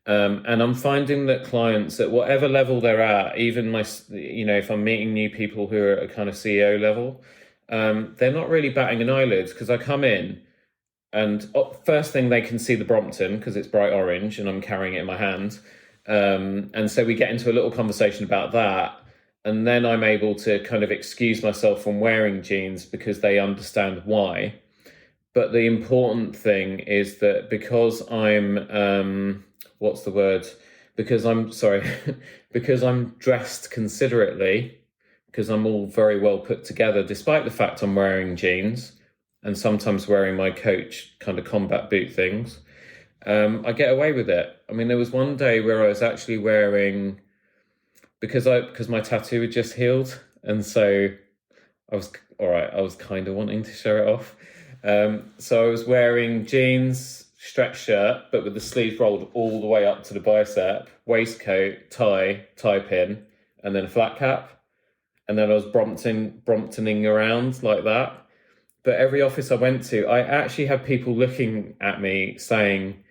And I'm finding that clients at whatever level they're at, even if I'm meeting new people who are at a kind of CEO level, they're not really batting an eyelid, because I come in and first thing they can see the Brompton because it's bright orange and I'm carrying it in my hand. And so we get into a little conversation about that. And then I'm able to kind of excuse myself from wearing jeans because they understand why. But the important thing is that because I'm... because I'm dressed considerately, because I'm all very well put together, despite the fact I'm wearing jeans and sometimes wearing my Coach kind of combat boot things, I get away with it. I mean, there was one day where I was actually wearing, because my tattoo had just healed, and so I was all right. I was kind of wanting to show it off, so I was wearing jeans, stretch shirt, but with the sleeves rolled all the way up to the bicep, waistcoat, tie pin, and then a flat cap, and then I was Bromptoning around like that. But every office I went to, I actually had people looking at me saying,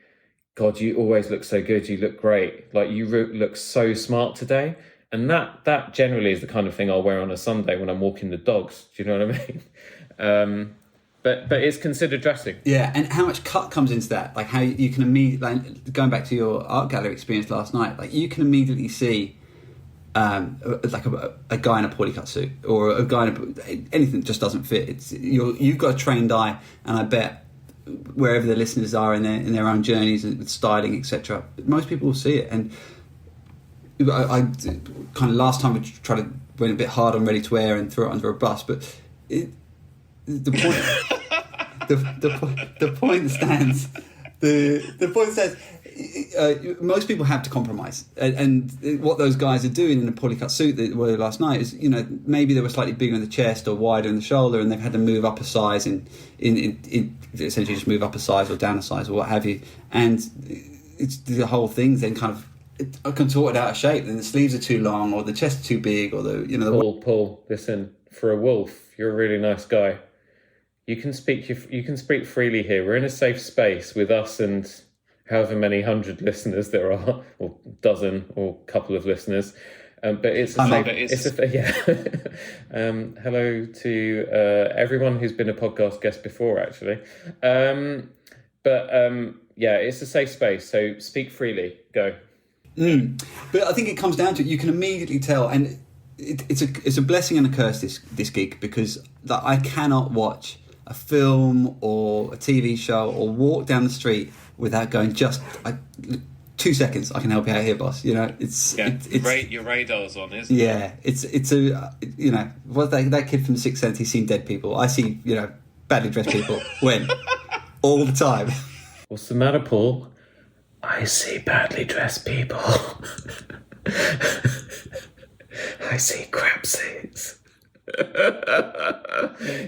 God, you always look so good. You look great. Like, you look so smart today. And that generally is the kind of thing I'll wear on a Sunday when I'm walking the dogs. Do you know what I mean? But it's considered dressing. Yeah, and how much cut comes into that? Like, how you can immediately, like, going back to your art gallery experience last night, like, you can immediately see like a guy in a poorly cut suit, or a guy in anything that just doesn't fit. You've got a trained eye, and I bet wherever the listeners are in their own journeys with styling, etc., most people will see it. And I kind of last time we tried to went a bit hard on ready to wear and throw it under a bus, but the point the point stands. The point stands. Most people have to compromise, and what those guys are doing in a poorly cut suit that were last night is, maybe they were slightly bigger in the chest or wider in the shoulder, and they've had to move up a size in essentially just move up a size or down a size or what have you, and it's the whole thing's then kind of contorted out of shape, and the sleeves are too long or the chest too big, or the Paul, listen, for a wolf, you're a really nice guy. You can speak freely here. We're in a safe space with us and however many 100 listeners there are, or dozen, or couple of listeners. But it's yeah. Hello to everyone who's been a podcast guest before, actually. Yeah, it's a safe space, so speak freely. Go. But I think it comes down to, you can immediately tell, and it's a blessing and a curse, this gig, because I cannot watch a film or a TV show or walk down the street without going, 2 seconds, I can help you out here, boss. It's your radar's on, isn't it? Yeah, it's a what that kid from The Sixth Sense, he's seen dead people. I see badly dressed people when all the time. What's the matter, Paul? I see badly dressed people. I see crap suits.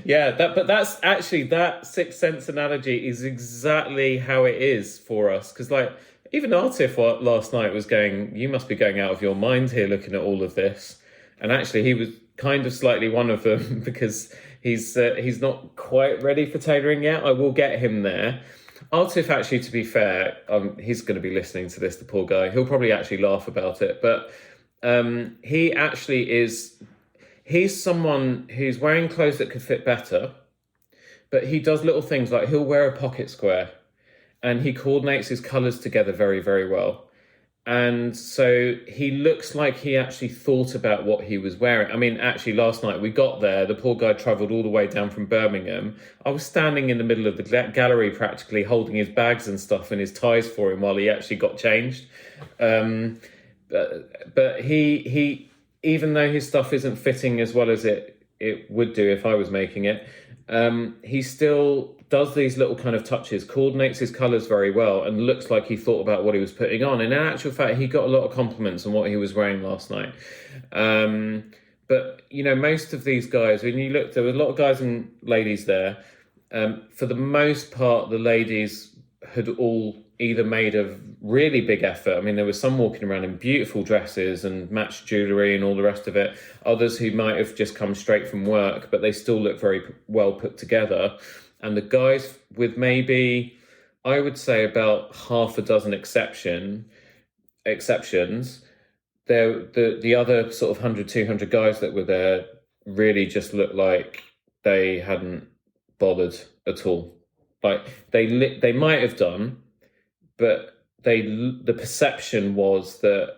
Yeah, but that's actually, that Sixth Sense analogy is exactly how it is for us. Because even Artif last night was going, you must be going out of your mind here looking at all of this. And actually he was kind of slightly one of them, because he's not quite ready for tailoring yet. I will get him there. Artif, actually, to be fair, he's going to be listening to this, the poor guy. He'll probably actually laugh about it. But he actually is... He's someone who's wearing clothes that could fit better, but he does little things like he'll wear a pocket square and he coordinates his colours together very, very well. And so he looks like he actually thought about what he was wearing. I mean, actually, last night we got there, the poor guy travelled all the way down from Birmingham. I was standing in the middle of the gallery practically holding his bags and stuff and his ties for him while he actually got changed. But he even though his stuff isn't fitting as well as it would do if I was making it, he still does these little kind of touches, coordinates his colours very well, and looks like he thought about what he was putting on. And in actual fact, he got a lot of compliments on what he was wearing last night. But, most of these guys, when you look, there were a lot of guys and ladies there. For the most part, the ladies had all either made a really big effort. I mean, there was some walking around in beautiful dresses and matched jewellery and all the rest of it. Others who might have just come straight from work, but they still look very well put together. And the guys, with maybe, I would say, about half a dozen exceptions, the other sort of 100, 200 guys that were there really just looked like they hadn't bothered at all. Like they might have done, but the perception was that,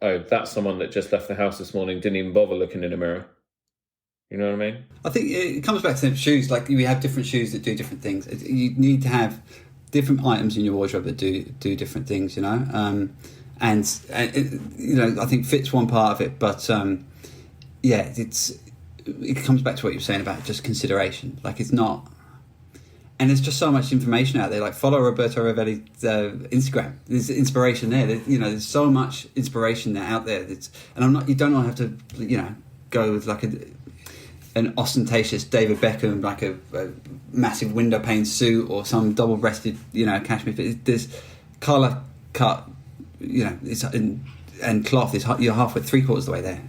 oh, that's someone that just left the house this morning, didn't even bother looking in a mirror. You know what I mean? I think it comes back to shoes. Like, we have different shoes that do different things. You need to have different items in your wardrobe that do different things, and I think fit's one part of it, but it comes back to what you were saying about just consideration. Like, it's not, And there's just so much information out there. Like, follow Roberto Revilla's Instagram. There's inspiration there. There's so much inspiration out there. You don't have to, go with like an ostentatious David Beckham, like a massive window pane suit or some double-breasted, cashmere fit. There's colour cut, and cloth. You're halfway, 3/4 of the way there.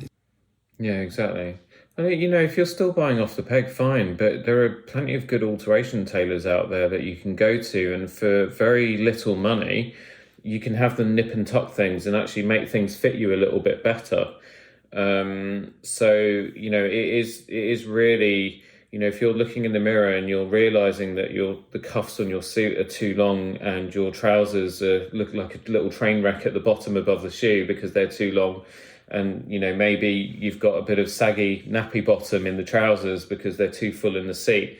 Yeah, exactly. I mean, if you're still buying off the peg, fine, but there are plenty of good alteration tailors out there that you can go to, and for very little money, you can have them nip and tuck things and actually make things fit you a little bit better. It is really, if you're looking in the mirror and you're realizing that the cuffs on your suit are too long and your trousers look like a little train wreck at the bottom above the shoe because they're too long, and maybe you've got a bit of saggy nappy bottom in the trousers because they're too full in the seat.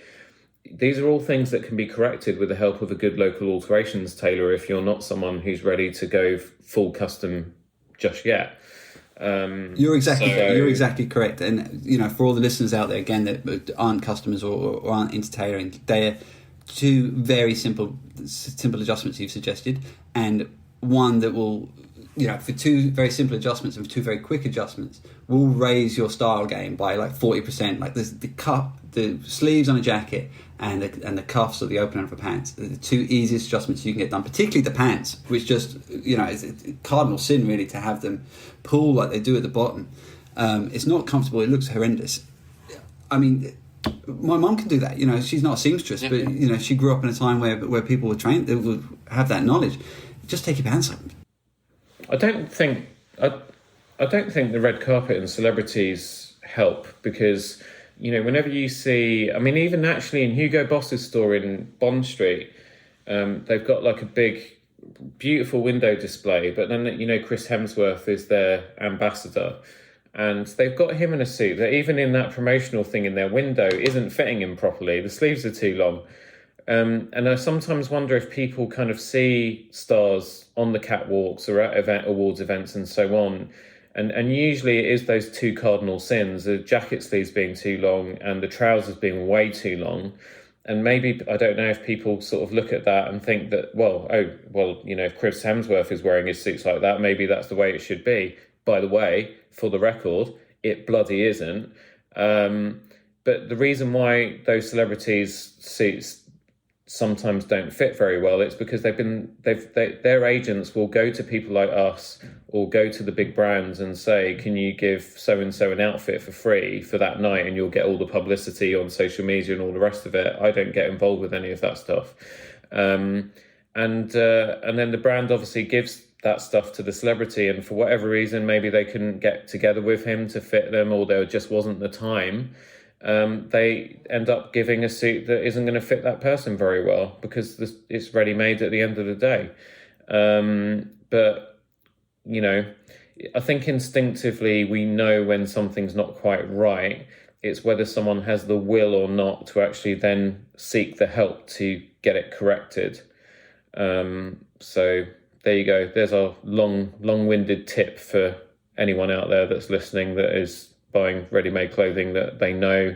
These are all things that can be corrected with the help of a good local alterations tailor if you're not someone who's ready to go full custom just yet. You're exactly correct. And for all the listeners out there again that aren't customers or aren't into tailoring, they're two very simple adjustments you've suggested, and one that will, for two very simple adjustments and two very quick adjustments, will raise your style game by like 40%. Like the sleeves on a jacket and the cuffs or the opener of a pants are the two easiest adjustments you can get done, particularly the pants, which just, is a cardinal sin really to have them pull like they do at the bottom. It's not comfortable. It looks horrendous. I mean, my mum can do that. She's not a seamstress, but she grew up in a time where people were trained, they would have that knowledge. Just take your pants up. I don't think the red carpet and celebrities help because, whenever you see, I mean, even actually in Hugo Boss's store in Bond Street, they've got like a big, beautiful window display, but then, Chris Hemsworth is their ambassador, and they've got him in a suit that even in that promotional thing in their window isn't fitting him properly. The sleeves are too long. And I sometimes wonder if people kind of see stars on the catwalks or at awards events and so on, and usually it is those two cardinal sins, the jacket sleeves being too long and the trousers being way too long. And maybe, I don't know if people sort of look at that and think that, if Chris Hemsworth is wearing his suits like that, maybe that's the way it should be. By the way, for the record, it bloody isn't. But the reason why those celebrities' suits sometimes don't fit very well, it's because their agents will go to people like us or go to the big brands and say, can you give so-and-so an outfit for free for that night, and you'll get all the publicity on social media and all the rest of it. I don't get involved with any of that stuff. And then the brand obviously gives that stuff to the celebrity, and for whatever reason, maybe they couldn't get together with him to fit them, or there just wasn't the time. They end up giving a suit that isn't going to fit that person very well because it's ready-made at the end of the day. But, I think instinctively we know when something's not quite right. It's whether someone has the will or not to actually then seek the help to get it corrected. So there you go. There's a long-winded tip for anyone out there that's listening that is buying ready-made clothing that they know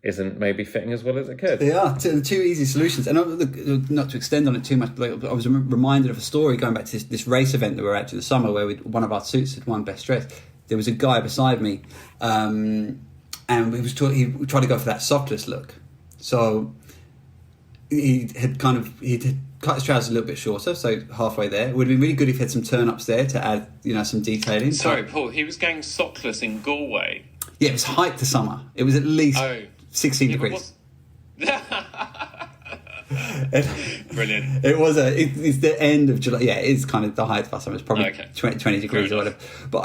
isn't maybe fitting as well as it could. They are two easy solutions, and not to extend on it too much. I was reminded of a story going back to this race event that we were at in the summer, where one of our suits had won best dress. There was a guy beside me, and he tried to go for that sockless look. So he'd cut his trousers a little bit shorter, so halfway there. It would have been really good if he had some turn-ups there to add, some detailing. Sorry, Paul, he was going sockless in Galway. Yeah, it was height to summer. It was at least 16 degrees. Brilliant. It's the end of July. Yeah, it's kind of the height of our summer. It's probably 20 degrees or whatever. But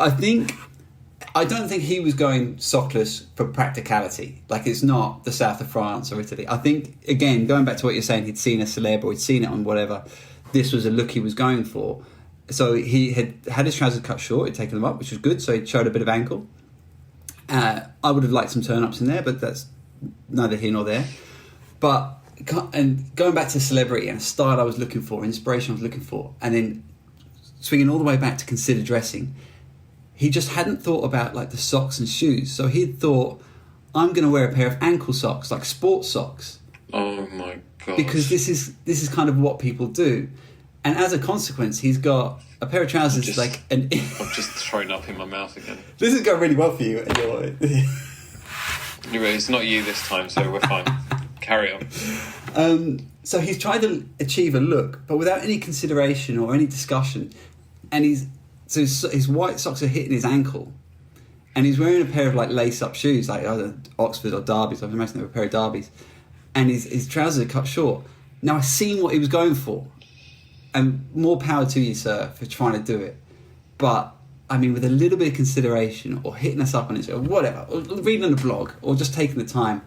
I don't think he was going sockless for practicality. Like, it's not the south of France or Italy. I think, again, going back to what you're saying, he'd seen a celeb or he'd seen it on whatever. This was a look he was going for. So he had his trousers cut short, he'd taken them up, which was good. So he showed a bit of ankle. I would have liked some turn-ups in there, but that's neither here nor there. And going back to celebrity and style I was looking for, inspiration I was looking for, and then swinging all the way back to consider dressing, he just hadn't thought about like the socks and shoes. So he'd thought, I'm going to wear a pair of ankle socks, like sports socks. Oh my because this is kind of what people do. And as a consequence, he's got a pair of trousers I've just thrown up in my mouth again. This is going really well for you. It's not you this time, so we're fine. Carry on. So he's tried to achieve a look, but without any consideration or any discussion. And his white socks are hitting his ankle, and he's wearing a pair of like lace-up shoes, like either Oxford or Derby's. I imagine they were a pair of Derby's, and his trousers are cut short. Now I've seen what he was going for. And more power to you, sir, for trying to do it. But, I mean, with a little bit of consideration, or hitting us up on it, or whatever, or reading on the blog, or just taking the time,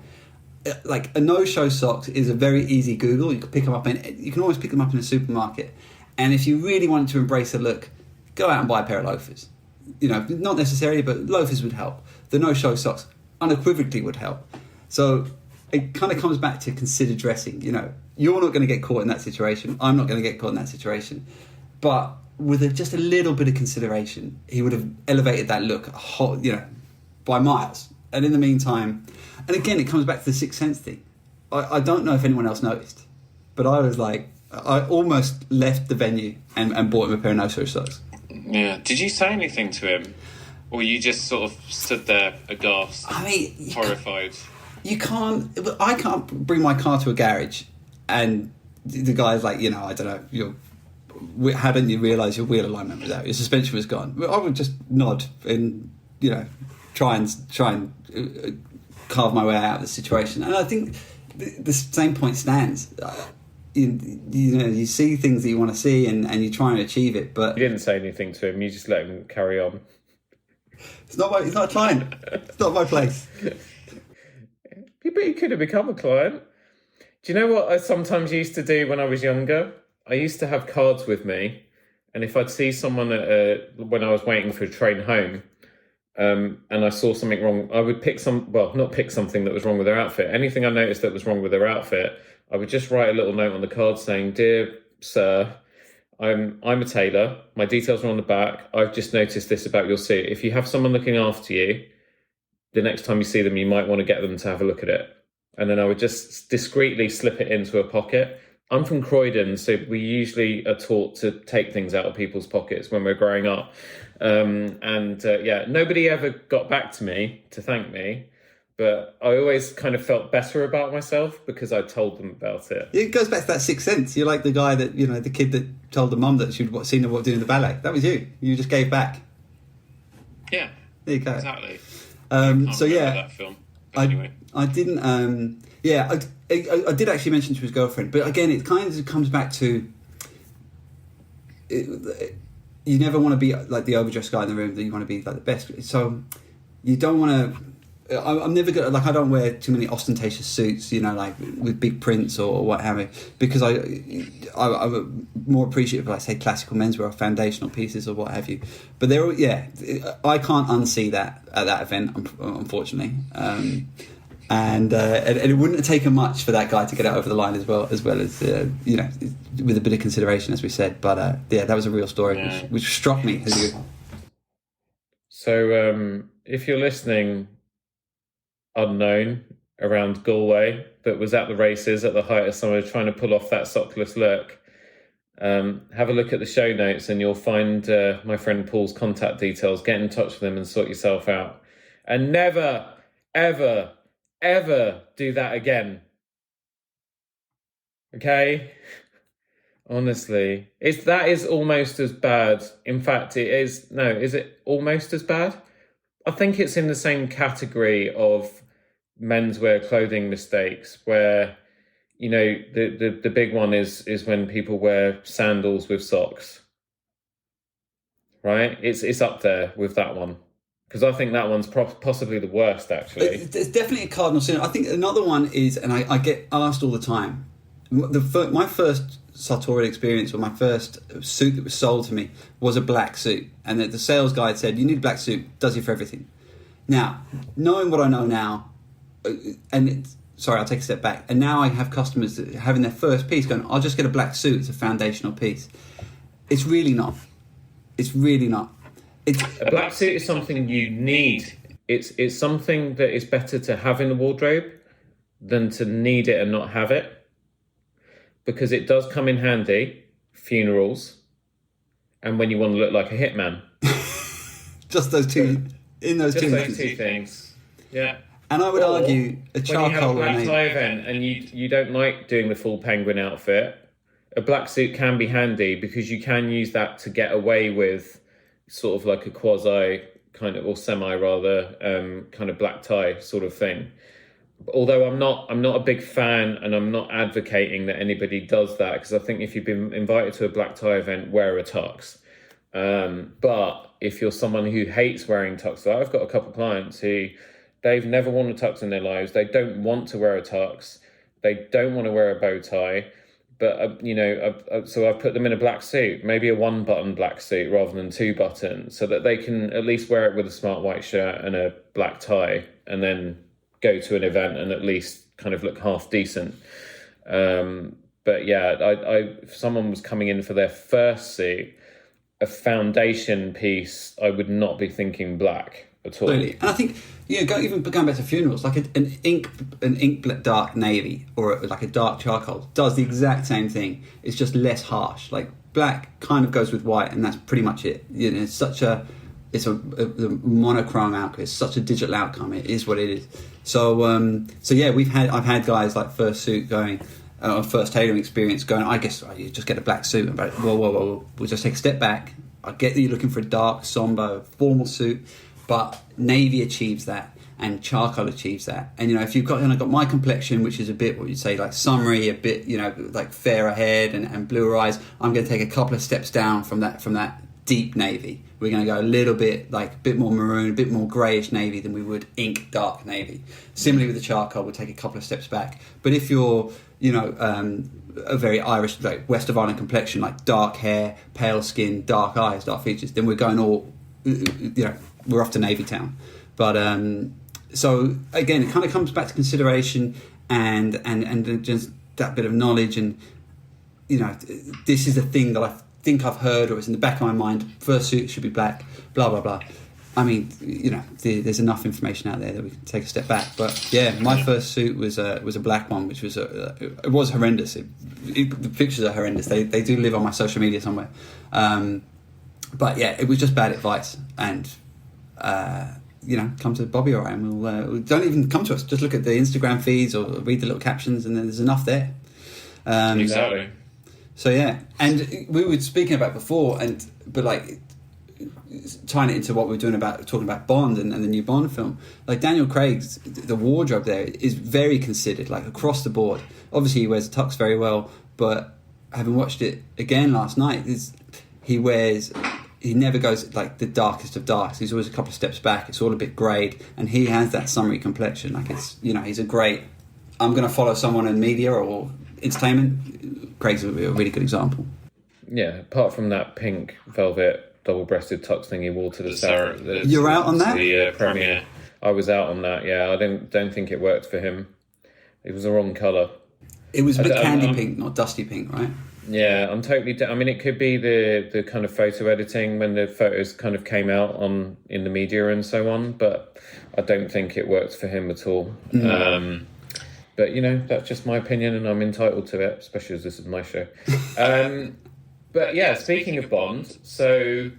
like a no-show socks is a very easy Google. You can pick them up you can always pick them up in a supermarket. And if you really wanted to embrace a look, go out and buy a pair of loafers. You know, not necessarily, but loafers would help. The no-show socks unequivocally would help. So it kind of comes back to considered dressing. You know, you're not going to get caught in that situation. I'm not going to get caught in that situation. But with just a little bit of consideration, he would have elevated that look, by miles. And in the meantime, and again, it comes back to the Sixth Sense thing. I don't know if anyone else noticed, but I was like, I almost left the venue and bought him a pair of no-show socks. Yeah. Did you say anything to him? Or you just sort of stood there aghast, horrified? I can't bring my car to a garage and the guy's like, I don't know, hadn't you realised your wheel alignment was out, your suspension was gone? I would just nod and, try and carve my way out of the situation. And I think the same point stands. You see things that you want to see and you try and achieve it, but... You didn't say anything to him, you just let him carry on. He's not a client. It's not my place. But he could have become a client. Do you know what I sometimes used to do when I was younger? I used to have cards with me, and if I'd see someone when I was waiting for a train home, and I saw something wrong, I would not pick something that was wrong with their outfit. Anything I noticed that was wrong with their outfit, I would just write a little note on the card saying, "Dear sir, I'm a tailor. My details are on the back. I've just noticed this about your suit. If you have someone looking after you, the next time you see them, you might want to get them to have a look at it." And then I would just discreetly slip it into a pocket. I'm from Croydon, so we usually are taught to take things out of people's pockets when we're growing up. Nobody ever got back to me to thank me, but I always kind of felt better about myself because I told them about it. It goes back to that Sixth Sense. You're like the guy that, the kid that told the mum that she'd seen her doing the ballet. That was you. You just gave back. Yeah. There you go. Exactly. That film. Anyway. I didn't. I did actually mention to his girlfriend, but again, it kind of comes back to you never want to be like the overdressed guy in the room. That you want to be like the best. So you don't want to. I'm never good. Like I don't wear too many ostentatious suits, like with big prints or what have you, because I'm more appreciative of, like, say, classical menswear or foundational pieces or what have you. But I can't unsee that at that event, unfortunately. And it wouldn't have taken much for that guy to get it over the line as well as with a bit of consideration, as we said. But that was a real story, which struck me. So if you're listening, unknown around Galway, but was at the races at the height of summer trying to pull off that sockless look, have a look at the show notes and you'll find my friend Paul's contact details. Get in touch with him and sort yourself out. And never, ever, ever do that again. Okay? Honestly. That is almost as bad. In fact, is it almost as bad? I think it's in the same category of menswear clothing mistakes where, the big one is when people wear sandals with socks. Right? It's up there with that one. Because I think that one's possibly the worst, actually. It's definitely a cardinal sin. I think another one is, and I get asked all the time, my first sartorial experience, or my first suit that was sold to me, was a black suit. And the sales guy said, "You need a black suit, does you for everything." Now, knowing what I know now, I'll take a step back. And now I have customers that are having their first piece going, "I'll just get a black suit, it's a foundational piece." It's really not. It's really not. A black suit is something you need. It's something that is better to have in the wardrobe than to need it and not have it. because it does come in handy, funerals, and when you want to look like a hitman. Just those two, in those Just two those instances. two things. Yeah. And I would argue a charcoal when you have a black and tie event and you don't like doing the full penguin outfit, a black suit can be handy because you can use that to get away with sort of like a quasi kind of, or semi rather, kind of black tie sort of thing. Although I'm not a big fan, and I'm not advocating that anybody does that, because I think if you've been invited to a black tie event, wear a tux. But if you're someone who hates wearing tux, like I've got a couple of clients who they've never worn a tux in their lives. They don't want to wear a tux. They don't want to wear a bow tie. But, so I've put them in a black suit, maybe a 1-button black suit rather than 2 buttons, so that they can at least wear it with a smart white shirt and a black tie, and then go to an event and at least kind of look half decent. But yeah, if someone was coming in for their first suit, a foundation piece, I would not be thinking black at all. Absolutely. And I think, even going back to funerals, like an ink dark navy or like a dark charcoal does the exact same thing. It's just less harsh. Like black kind of goes with white, and that's pretty much it. It's a monochrome outcome. It's such a digital outcome. It is what it is. So yeah, I've had guys like first suit going, first tailoring experience going, I guess you just get a black suit. And like, whoa, we'll just take a step back. I get that you're looking for a dark, somber, formal suit, but navy achieves that, and charcoal achieves that. And if you've got my complexion, which is a bit what you'd say like summery, a bit like fairer head and bluer eyes, I'm going to take a couple of steps down from that deep navy. We're going to go a little bit like a bit more maroon, a bit more greyish navy than we would ink dark navy. Similarly with the charcoal, we'll take a couple of steps back. But if you're a very Irish, like West of Ireland complexion, like dark hair, pale skin, dark eyes, dark features, then we're going all, we're off to Navy Town. But so again, it kind of comes back to consideration and just that bit of knowledge, and this is a thing that I think I've heard, or it's in the back of my mind. First suit should be black, blah blah blah. I mean, there's enough information out there that we can take a step back. But yeah, my first suit was a black one, which was it was horrendous. The pictures are horrendous. They do live on my social media somewhere. But yeah, it was just bad advice. And come to Bobby or I, and we'll don't even come to us. Just look at the Instagram feeds or read the little captions, and then there's enough there. Exactly. So yeah, and we were speaking about before, but like tying it into what we were talking about Bond and the new Bond film. Like Daniel Craig's, the wardrobe there is very considered, like across the board. Obviously, he wears a tux very well, but having watched it again last night, he never goes like the darkest of darks. He's always a couple of steps back. It's all a bit greyed, and he has that summery complexion. Like he's a great. I'm going to follow someone in media or entertainment. Craig's a really good example. Yeah, apart from that pink velvet double-breasted tux thing he wore to the South. You're out on that? The premiere. I was out on that. Yeah, I don't think it worked for him. It was the wrong colour. It was a bit candy pink, not dusty pink, right? Yeah, I'm totally. I mean, it could be the kind of photo editing when the photos kind of came out in the media and so on, but I don't think it worked for him at all. Mm. But that's just my opinion, and I'm entitled to it, especially as this is my show. But yeah, speaking of Bond, so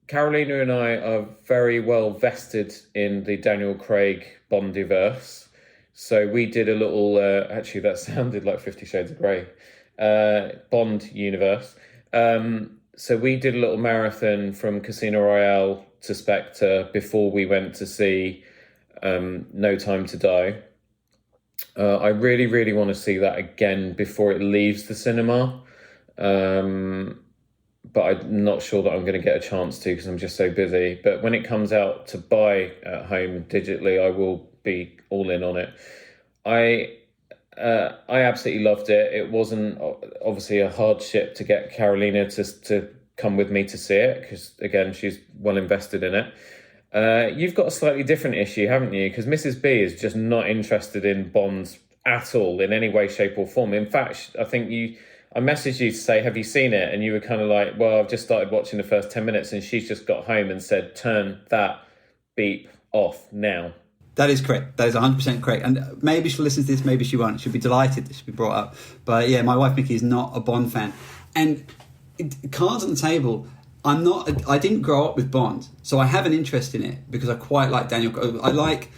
Carolina and I are very well vested in the Daniel Craig Bondiverse. So we did a little. Actually, that sounded like 50 Shades of Grey. Bond universe. So we did a little marathon from Casino Royale to Spectre before we went to see No Time to Die. I really, really want to see that again before it leaves the cinema. But I'm not sure that I'm going to get a chance to because I'm just so busy. But when it comes out to buy at home digitally, I will be all in on it. I absolutely loved it. It wasn't obviously a hardship to get Carolina to come with me to see it because, again, she's well invested in it. You've got a slightly different issue, haven't you? Because Mrs. B is just not interested in Bond at all in any way, shape or form. In fact, I think I messaged you to say, have you seen it? And you were kind of like, well, I've just started watching the first 10 minutes and she's just got home and said, turn that beep off now. That is correct. That is 100% correct. And maybe she'll listen to this, maybe she won't. She'll be delighted this should be brought up. But yeah, my wife Mickey is not a Bond fan. And cards on the table, I didn't grow up with Bond, so I have an interest in it because I quite like Daniel. I like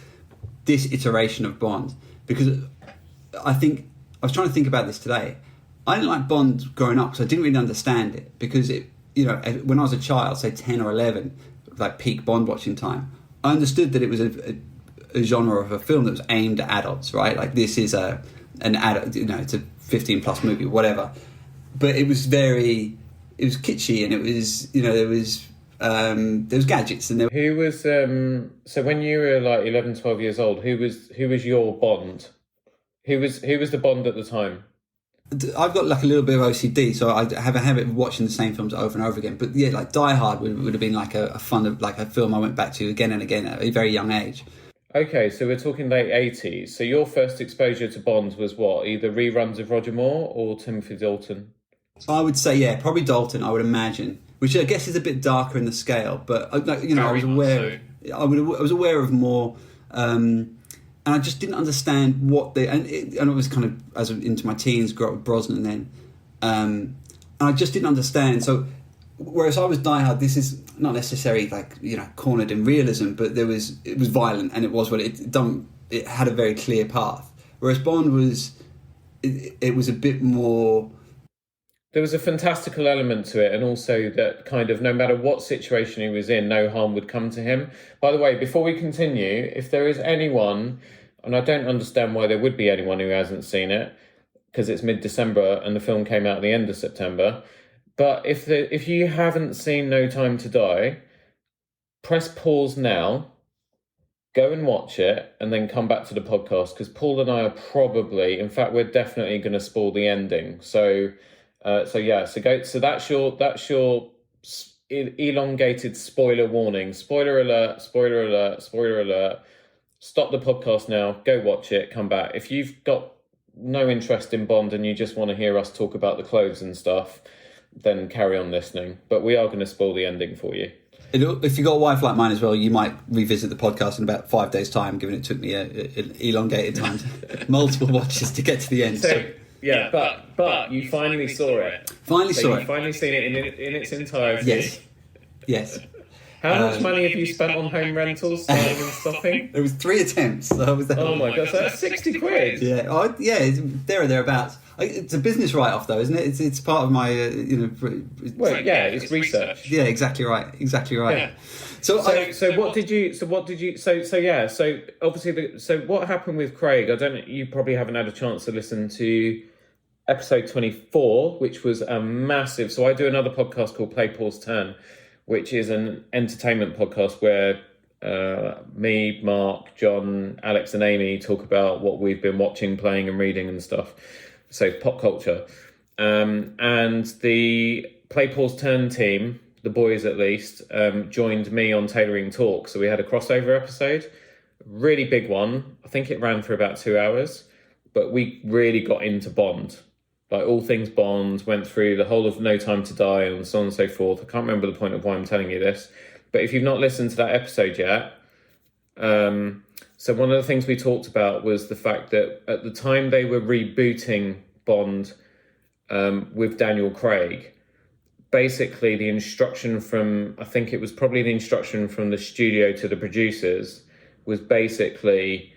this iteration of Bond because I was trying to think about this today. I didn't like Bond growing up because I didn't really understand it because when I was a child, say 10 or 11, like peak Bond watching time, I understood that it was a genre of a film that was aimed at adults, right? Like this is an adult, it's a 15 plus movie, whatever. But it was kitschy, and it was, there was gadgets and Who was so when you were like 11, 12 years old, who was your Bond? Who was the Bond at the time? I've got like a little bit of OCD, so I have a habit of watching the same films over and over again. But yeah, like Die Hard would have been like a film I went back to again and again at a very young age. Okay, so we're talking late 80s. So your first exposure to Bond was what? Either reruns of Roger Moore or Timothy Dalton? I would say, yeah, probably Dalton, I would imagine. Which I guess is a bit darker in the scale. But, I was aware... I was aware of more... and I just didn't understand what they... And it was kind of, as into my teens, grew up with Brosnan then. And I just didn't understand. So, whereas I was Die Hard, this is not necessarily like, cornered in realism, but it was violent, and it was what it had a very clear path. Whereas Bond was... It was a bit more... There was a fantastical element to it, and also that kind of no matter what situation he was in, no harm would come to him. By the way, before we continue, if there is anyone, and I don't understand why there would be anyone who hasn't seen it, because it's mid-December and the film came out at the end of September, but if you haven't seen No Time to Die, press pause now, go and watch it, and then come back to the podcast, because Paul and I are probably, in fact, we're definitely going to spoil the ending. So that's your elongated spoiler warning. Spoiler alert, spoiler alert, spoiler alert. Stop the podcast now, go watch it, come back. If you've got no interest in Bond and you just want to hear us talk about the clothes and stuff, then carry on listening. But we are going to spoil the ending for you. If you've got a wife like mine as well, you might revisit the podcast in about 5 days' time, given it took me an elongated time, multiple watches to get to the end. Yeah, but you finally saw it. Finally seen it in its entirety. Yes. How much money have you spent on home rentals, starting and stopping? There was 3 attempts. So I was there. Oh my gosh, that's 60 quid. Yeah, it's there or thereabouts. It's a business write-off, though, isn't it? It's part of my, Well, yeah, it's research. Yeah, exactly right. Yeah. So obviously, what happened with Craig? You probably haven't had a chance to listen to episode 24, which was a massive. So I do another podcast called Play Pause Turn, which is an entertainment podcast where me, Mark, John, Alex, and Amy talk about what we've been watching, playing, and reading and stuff. So pop culture, and the Play Pause Turn team, the boys at least, joined me on Tailoring Talk. So we had a crossover episode, really big one. I think it ran for about 2 hours, but we really got into Bond, like all things Bond, went through the whole of No Time to Die and so on and so forth. I can't remember the point of why I'm telling you this, but if you've not listened to that episode yet, so one of the things we talked about was the fact that at the time they were rebooting Bond with Daniel Craig, basically the instruction from, I think it was probably the instruction from the studio to the producers, was basically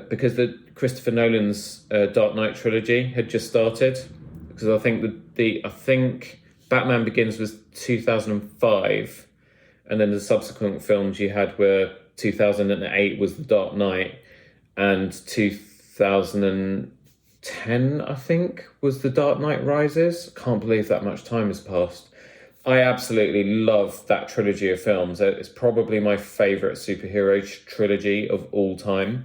because Christopher Nolan's Dark Knight trilogy had just started, because I think Batman Begins was 2005, and then the subsequent films you had were 2008 was The Dark Knight, and 2010, I think, was The Dark Knight Rises. Can't believe that much time has passed. I absolutely love that trilogy of films. It's probably my favourite superhero trilogy of all time.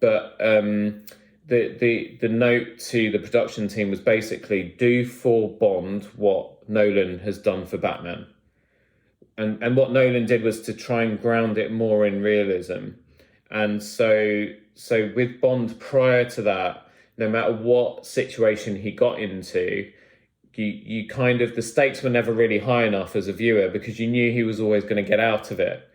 But the note to the production team was basically do for Bond what Nolan has done for Batman. And what Nolan did was to try and ground it more in realism. And so with Bond prior to that, no matter what situation he got into, you kind of, the stakes were never really high enough as a viewer because you knew he was always going to get out of it.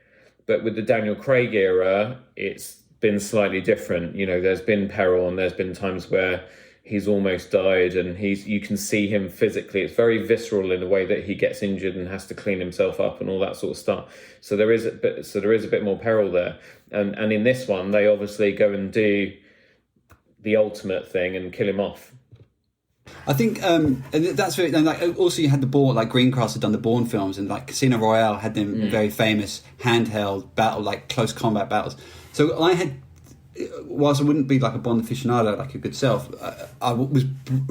But with the Daniel Craig era, it's been slightly different. You know, there's been peril and there's been times where he's almost died, and you can see him physically. It's very visceral in the way that he gets injured and has to clean himself up and all that sort of stuff. So there is a bit more peril there. And in this one, they obviously go and do the ultimate thing and kill him off. I think that's very. And like, also, you had the Bourne, like Greencross had done the Bourne films, and like Casino Royale had them very famous handheld battle, like close combat battles. So I had, whilst I wouldn't be like a Bond aficionado like your good self, I was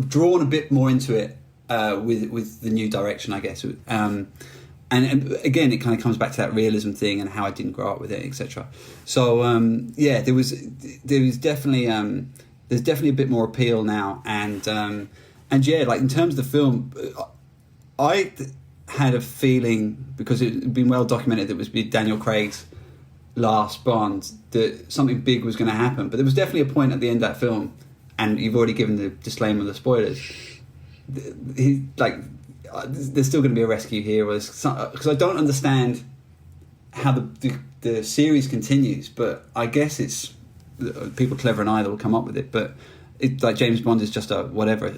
drawn a bit more into it with the new direction, I guess. And again, it kind of comes back to that realism thing and how I didn't grow up with it, etc. So there was definitely there's definitely a bit more appeal now, and yeah, like in terms of the film, I had a feeling, because it had been well documented that it was Daniel Craig's last Bond, that something big was going to happen. But there was definitely a point at the end of that film, and you've already given the disclaimer of the spoilers. There's still going to be a rescue here, because I don't understand how the series continues. But I guess it's people clever than I that will come up with it. But it's like James Bond is just a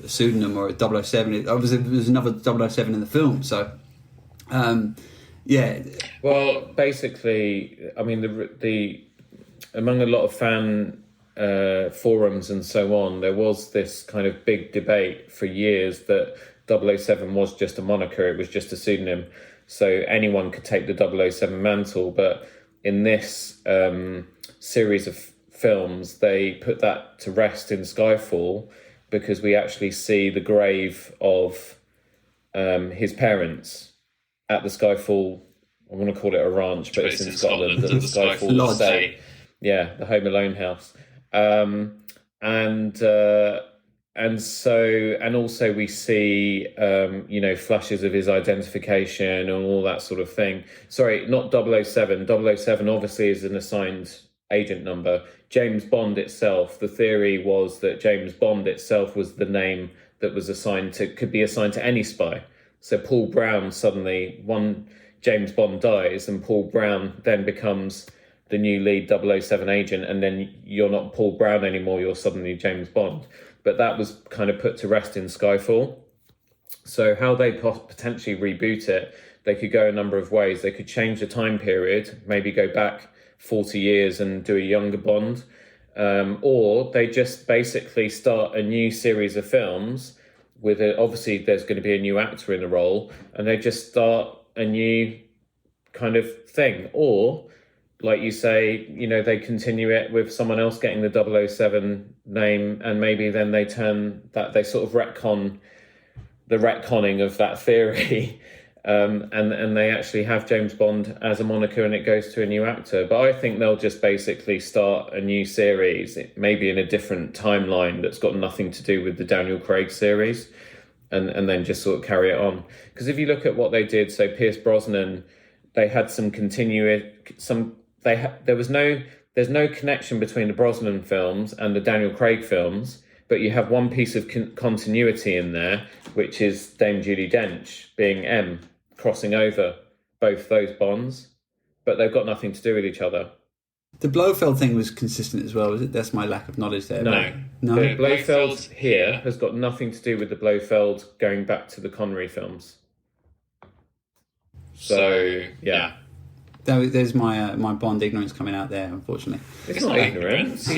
pseudonym or a 007. Obviously, there's another 007 in the film, so. Yeah. Well, basically, I mean, the among a lot of fan forums and so on, there was this kind of big debate for years that 007 was just a moniker, it was just a pseudonym, so anyone could take the 007 mantle. But in this series of films, they put that to rest in Skyfall, because we actually see the grave of his parents at the Skyfall. I want to call it a ranch, but it's in Scotland. At the Skyfall estate. Yeah, the Home Alone house. And also we see flashes of his identification and all that sort of thing. Sorry, not 007. 007 obviously is an assigned agent number. James Bond itself, the theory was that James Bond itself was the name that was could be assigned to any spy. So Paul Brown, suddenly one James Bond dies and Paul Brown then becomes the new lead 007 agent, and then you're not Paul Brown anymore, you're suddenly James Bond. But that was kind of put to rest in Skyfall. So how they potentially reboot it, they could go a number of ways. They could change the time period, maybe go back 40 years and do a younger Bond, or they just basically start a new series of films with obviously there's going to be a new actor in the role, and they just start a new kind of thing. Or, like you say, they continue it with someone else getting the 007 name, and maybe then they sort of retcon the retconning of that theory, and they actually have James Bond as a moniker, and it goes to a new actor. But I think they'll just basically start a new series, maybe in a different timeline that's got nothing to do with the Daniel Craig series, and then just sort of carry it on. Because if you look at what they did, so Pierce Brosnan, they had some there's no connection between the Brosnan films and the Daniel Craig films, but you have one piece of continuity in there, which is Dame Judi Dench being M, crossing over both those Bonds, but they've got nothing to do with each other. The Blofeld thing was consistent as well, was it? That's my lack of knowledge there. No. The Blofeld here has got nothing to do with the Blofeld going back to the Connery films. So yeah. There's my Bond ignorance coming out there, unfortunately. It's not ignorance.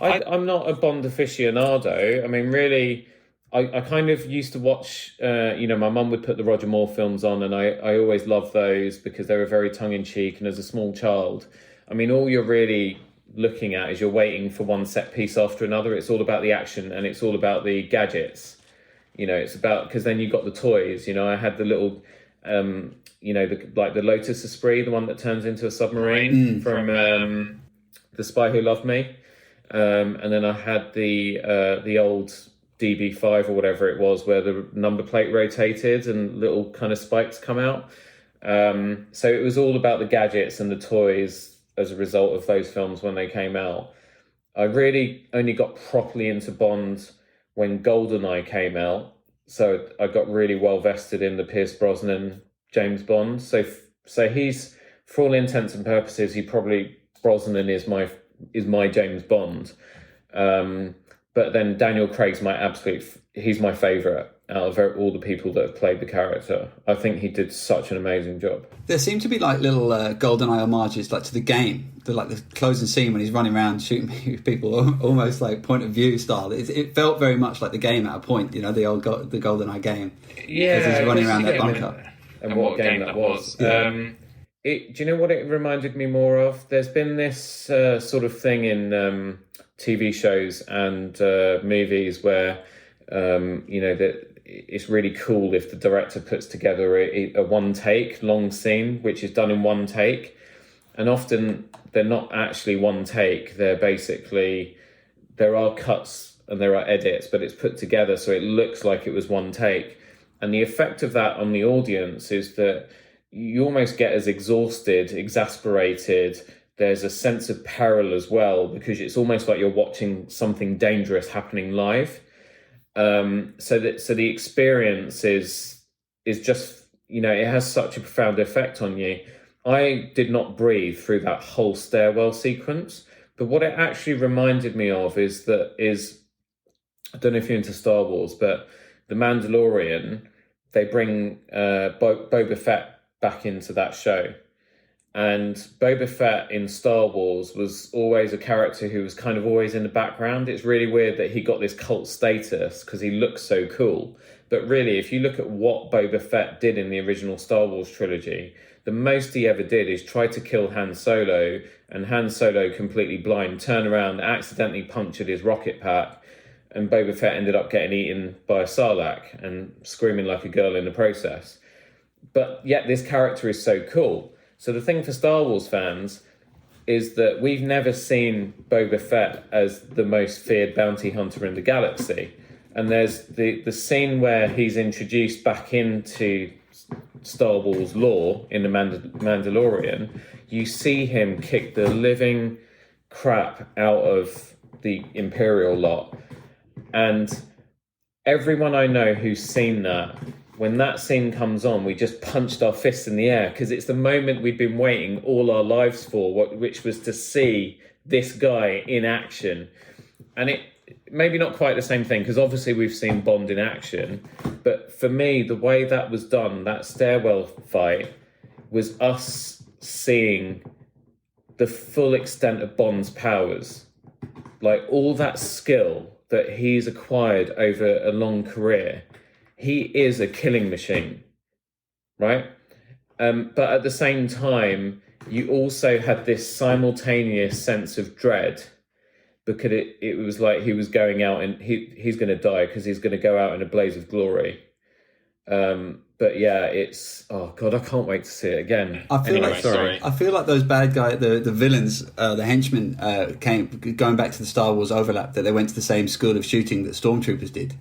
I'm not a Bond aficionado. I mean, really, I kind of used to watch, my mum would put the Roger Moore films on, and I always loved those because they were very tongue-in-cheek, and as a small child, I mean, all you're really looking at is you're waiting for one set piece after another. It's all about the action, and it's all about the gadgets. It's about, because then you got the toys. I had the little... the Lotus Esprit, the one that turns into a submarine from The Spy Who Loved Me, and then I had the old DB5 or whatever it was, where the number plate rotated and little kind of spikes come out. So it was all about the gadgets and the toys as a result of those films when they came out. I really only got properly into Bond when GoldenEye came out. So I got really well vested in the Pierce Brosnan James Bond. So he's, for all intents and purposes, he probably Brosnan is my James Bond. But then Daniel Craig's he's my favourite out of all the people that have played the character. I think he did such an amazing job. There seem to be like little GoldenEye homages like to the game. The closing scene when he's running around shooting people, almost like point of view style. It felt very much like the game at a point, the GoldenEye game. Yeah, as he's running around that bunker. And what game that was. Yeah. Do you know what it reminded me more of? There's been this sort of thing in TV shows and movies where that it's really cool if the director puts together a one take long scene, which is done in one take, and often they're not actually one take. They're basically, there are cuts and there are edits, but it's put together so it looks like it was one take. And the effect of that on the audience is that you almost get as exhausted, exasperated. There's a sense of peril as well, because it's almost like you're watching something dangerous happening live. So the experience is just, it has such a profound effect on you. I did not breathe through that whole stairwell sequence, but what it actually reminded me of is I don't know if you're into Star Wars, but The Mandalorian, they bring Boba Fett back into that show. And Boba Fett in Star Wars was always a character who was kind of always in the background. It's really weird that he got this cult status because he looks so cool. But really, if you look at what Boba Fett did in the original Star Wars trilogy, the most he ever did is try to kill Han Solo, and Han Solo, completely blind, turned around, accidentally punctured his rocket pack, and Boba Fett ended up getting eaten by a Sarlacc and screaming like a girl in the process. But yet this character is so cool. So the thing for Star Wars fans is that we've never seen Boba Fett as the most feared bounty hunter in the galaxy. And there's the scene where he's introduced back into Star Wars lore in the Mandalorian. You see him kick the living crap out of the Imperial lot. And everyone I know who's seen that, when that scene comes on, we just punched our fists in the air because it's the moment we'd been waiting all our lives for, which was to see this guy in action. And it maybe not quite the same thing, because obviously we've seen Bond in action. But for me, the way that was done, that stairwell fight, was us seeing the full extent of Bond's powers. Like all that skill that he's acquired over a long career. He is a killing machine, right? But at the same time, you also had this simultaneous sense of dread, because it was like he was going out and he's going to die because he's going to go out in a blaze of glory. But yeah, it's, oh God, I can't wait to see it again. I feel like those bad guys, the villains, the henchmen, going back to the Star Wars overlap, that they went to the same school of shooting that stormtroopers did.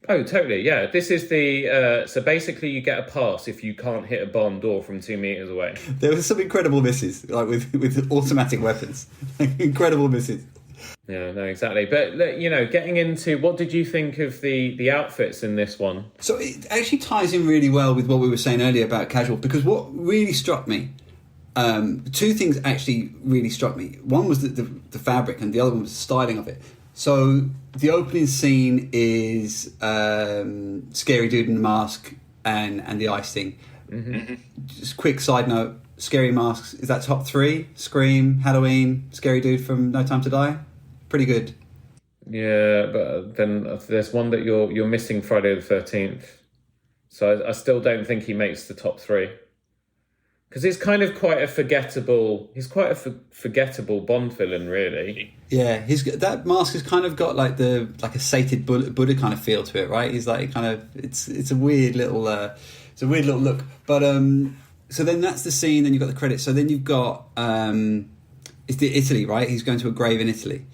Oh, totally, yeah. This is the... so basically you get a pass if you can't hit a barn door from 2 meters away. There were some incredible misses, like with automatic weapons. Incredible misses. Yeah, no, exactly. But, getting into... What did you think of the outfits in this one? So it actually ties in really well with what we were saying earlier about casual, because what really struck me... two things actually really struck me. One was the fabric, and the other one was the styling of it. So the opening scene is Scary Dude in the mask and the ice thing. Mm-hmm. Just quick side note, Scary Masks, is that top 3? Scream, Halloween, Scary Dude from No Time to Die? Pretty good. Yeah, but then there's one that you're missing, Friday the 13th. So I still don't think he makes the top 3. Because he's kind of quite a forgettable... He's quite a forgettable Bond villain, really. Yeah, that mask has kind of got like a sated Buddha kind of feel to it, right? He's like kind of... It's a weird little... look. But so then that's the scene. Then you've got the credits. So then you've got it's the Italy, right? He's going to a grave in Italy.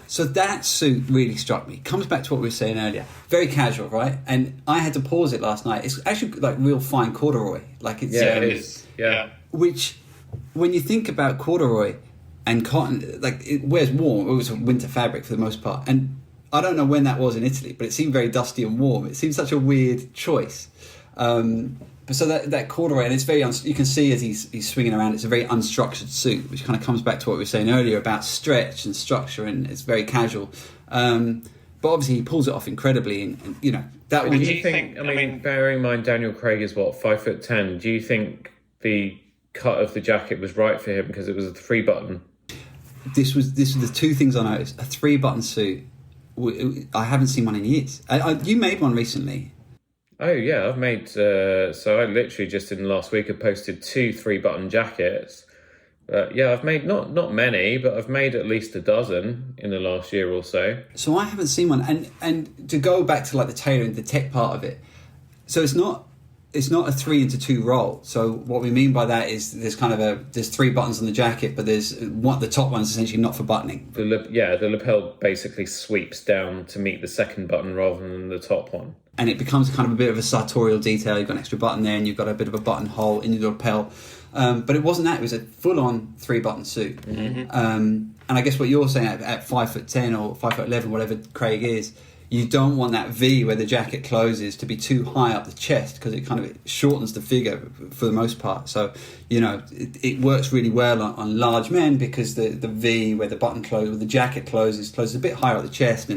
So that suit really struck me. Comes back to what we were saying earlier. Very casual, right? And I had to pause it last night. It's actually like real fine corduroy. Like it's it is. Yeah. Which, when you think about corduroy and cotton, like it wears warm. It was a winter fabric for the most part. And I don't know when that was in Italy, but it seemed very dusty and warm. It seemed such a weird choice. But so that corduroy, and it's very you can see as he's swinging around, it's a very unstructured suit, which kind of comes back to what we were saying earlier about stretch and structure, and it's very casual. But obviously he pulls it off incredibly, and you know that. Do you think? I mean, bearing in mind Daniel Craig is what, 5'10". Do you think the cut of the jacket was right for him because it was a 3-button? This was the two things I noticed: a 3-button suit. I haven't seen one in years. You made one recently. Oh yeah, I've made. So I literally just in the last week have posted 2 3-button jackets. Yeah, I've made not many, but I've made at least a dozen in the last year or so. So I haven't seen one, and to go back to like the tailoring, the tech part of it. So it's not a 3-into-2 roll. So what we mean by that is there's 3 buttons on the jacket, but there's the top one's essentially not for buttoning. The lapel basically sweeps down to meet the second button rather than the top one. And it becomes kind of a bit of a sartorial detail. You've got an extra button there, and you've got a bit of a buttonhole in your lapel. But it wasn't that. It was a full-on 3-button suit. Mm-hmm. And I guess what you're saying at 5'10" or 5'11", whatever Craig is, you don't want that V where the jacket closes to be too high up the chest, because it kind of shortens the figure for the most part. So, you know, it works really well on large men because the V where the button closes, where the jacket closes a bit higher up the chest,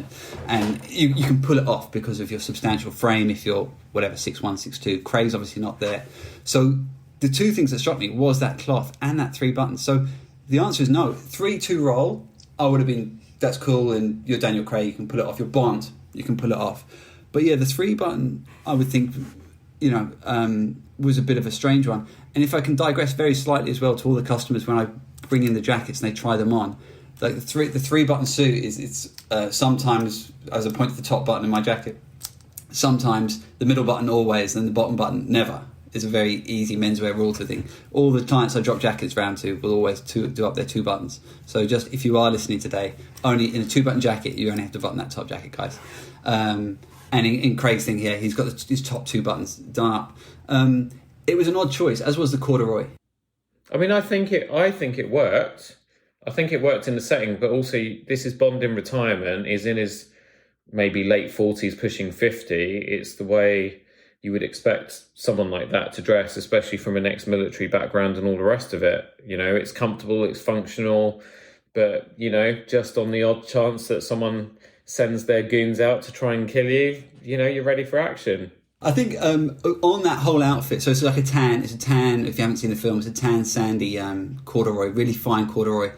and you can pull it off because of your substantial frame if you're, whatever, 6'1", 6'2". Craig's obviously not there. So the two things that struck me was that cloth and that 3 buttons. So the answer is no. 3-2 roll, I would have been, that's cool, and you're Daniel Craig, you can pull it off. You're Bond, you can pull it off. But yeah, the 3-button, I would think, you know, was a bit of a strange one. And if I can digress very slightly as well to all the customers when I bring in the jackets and they try them on, like the 3-button suit it's sometimes, as I point to the top button in my jacket, sometimes the middle button always, and the bottom button never. Is a very easy menswear rule to think. All the clients I drop jackets round to will always do up their 2 buttons. So just if you are listening today, only in a 2-button jacket, you only have to button that top jacket, guys. And in Craig's thing here, he's got his top 2 buttons done up. It was an odd choice, as was the corduroy. I mean, I think it worked. I think it worked in the setting, but also this is Bond in retirement. He's in his maybe late 40s, pushing 50. It's the way you would expect someone like that to dress, especially from an ex-military background and all the rest of it. You know, it's comfortable, it's functional, but, you know, just on the odd chance that someone sends their goons out to try and kill you, you know, you're ready for action. I think on that whole outfit, so it's like it's a tan, if you haven't seen the film, it's a tan, sandy corduroy, really fine corduroy.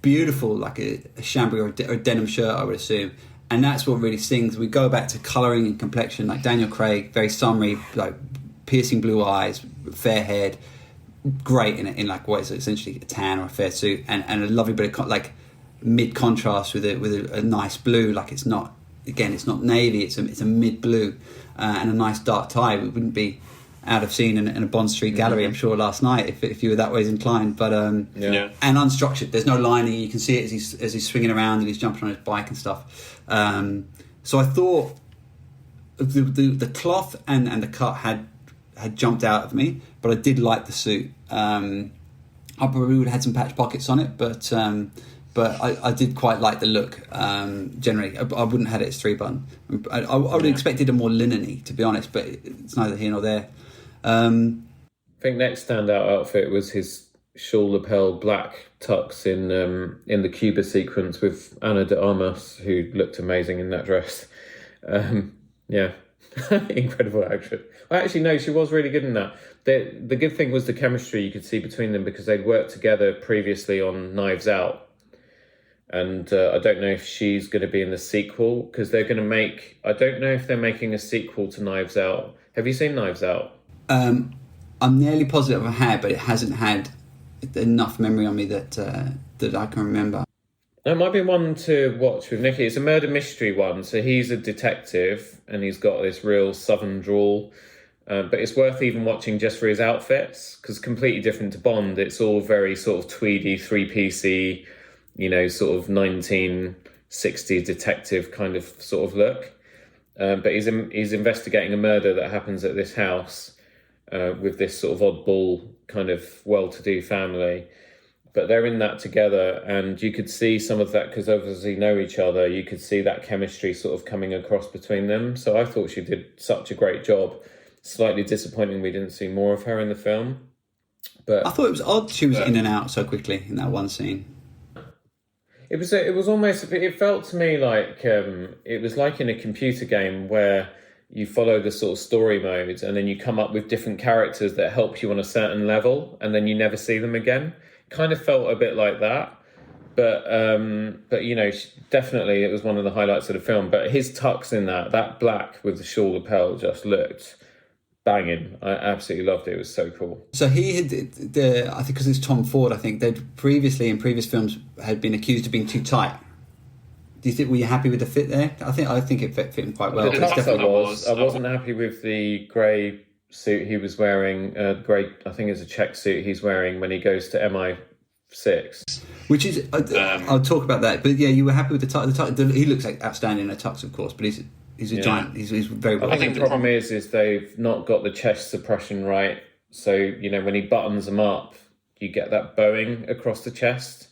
Beautiful, like a chambray or a denim shirt, I would assume. And that's what really sings. We go back to colouring and complexion, like Daniel Craig, very summery, like piercing blue eyes, fair haired, great in like what is essentially a tan or a fair suit, and a lovely bit of like mid contrast with a nice blue. Like it's not navy, it's a mid blue, and a nice dark tie. It wouldn't be out of scene in a Bond Street gallery, I'm sure, last night if you were that way inclined. But and unstructured. There's no lining. You can see it as he's swinging around and he's jumping on his bike and stuff. So I thought the cloth and the cut had jumped out of me, but I did like the suit. I probably would have had some patch pockets on it, but I did quite like the look. Generally, I wouldn't have had it as 3-button. I would have expected a more linen-y, to be honest, but it's neither here nor there. I think next standout outfit was his shawl lapel black tux in the Cuba sequence with Ana de Armas, who looked amazing in that dress. Incredible outfit. Well, actually, no, she was really good in that. The good thing was the chemistry you could see between them because they'd worked together previously on Knives Out. And I don't know if she's going to be in the sequel because they're going to make... I don't know if they're making a sequel to Knives Out. Have you seen Knives Out? I'm nearly positive I have, but it hasn't had enough memory on me that I can remember. It might be one to watch with Nicky. It's a murder mystery one. So he's a detective and he's got this real southern drawl. But it's worth even watching just for his outfits because completely different to Bond. It's all very sort of tweedy, 3-piecey, you know, sort of 1960s detective kind of sort of look. But he's investigating a murder that happens at this house with this sort of oddball kind of well-to-do family. But they're in that together, and you could see some of that because obviously know each other. You could see that chemistry sort of coming across between them. So I thought she did such a great job. slightly disappointing we didn't see more of her in the film. But I thought it was odd she was in and out so quickly in that one scene. It was almost. It felt to me like it was like in a computer game where you follow the sort of story mode, and then you come up with different characters that help you on a certain level, and then you never see them again. Kind of felt a bit like that, but definitely it was one of the highlights of the film. But his tux in that black with the shawl lapel just looked banging. I absolutely loved it. It was so cool. So he had I think because it's Tom Ford. I think they'd previously in previous films had been accused of being too tight. Were you happy with the fit there? I think it fit him quite well. I wasn't happy with the grey suit he was wearing. Grey, I think it's a check suit he's wearing when he goes to MI6. Which is, I'll talk about that. But yeah, you were happy with the tux. He looks like outstanding in a tux, of course. But he's a giant. He's very well. I think the problem is they've not got the chest suppression right. So when he buttons them up, you get that bowing across the chest,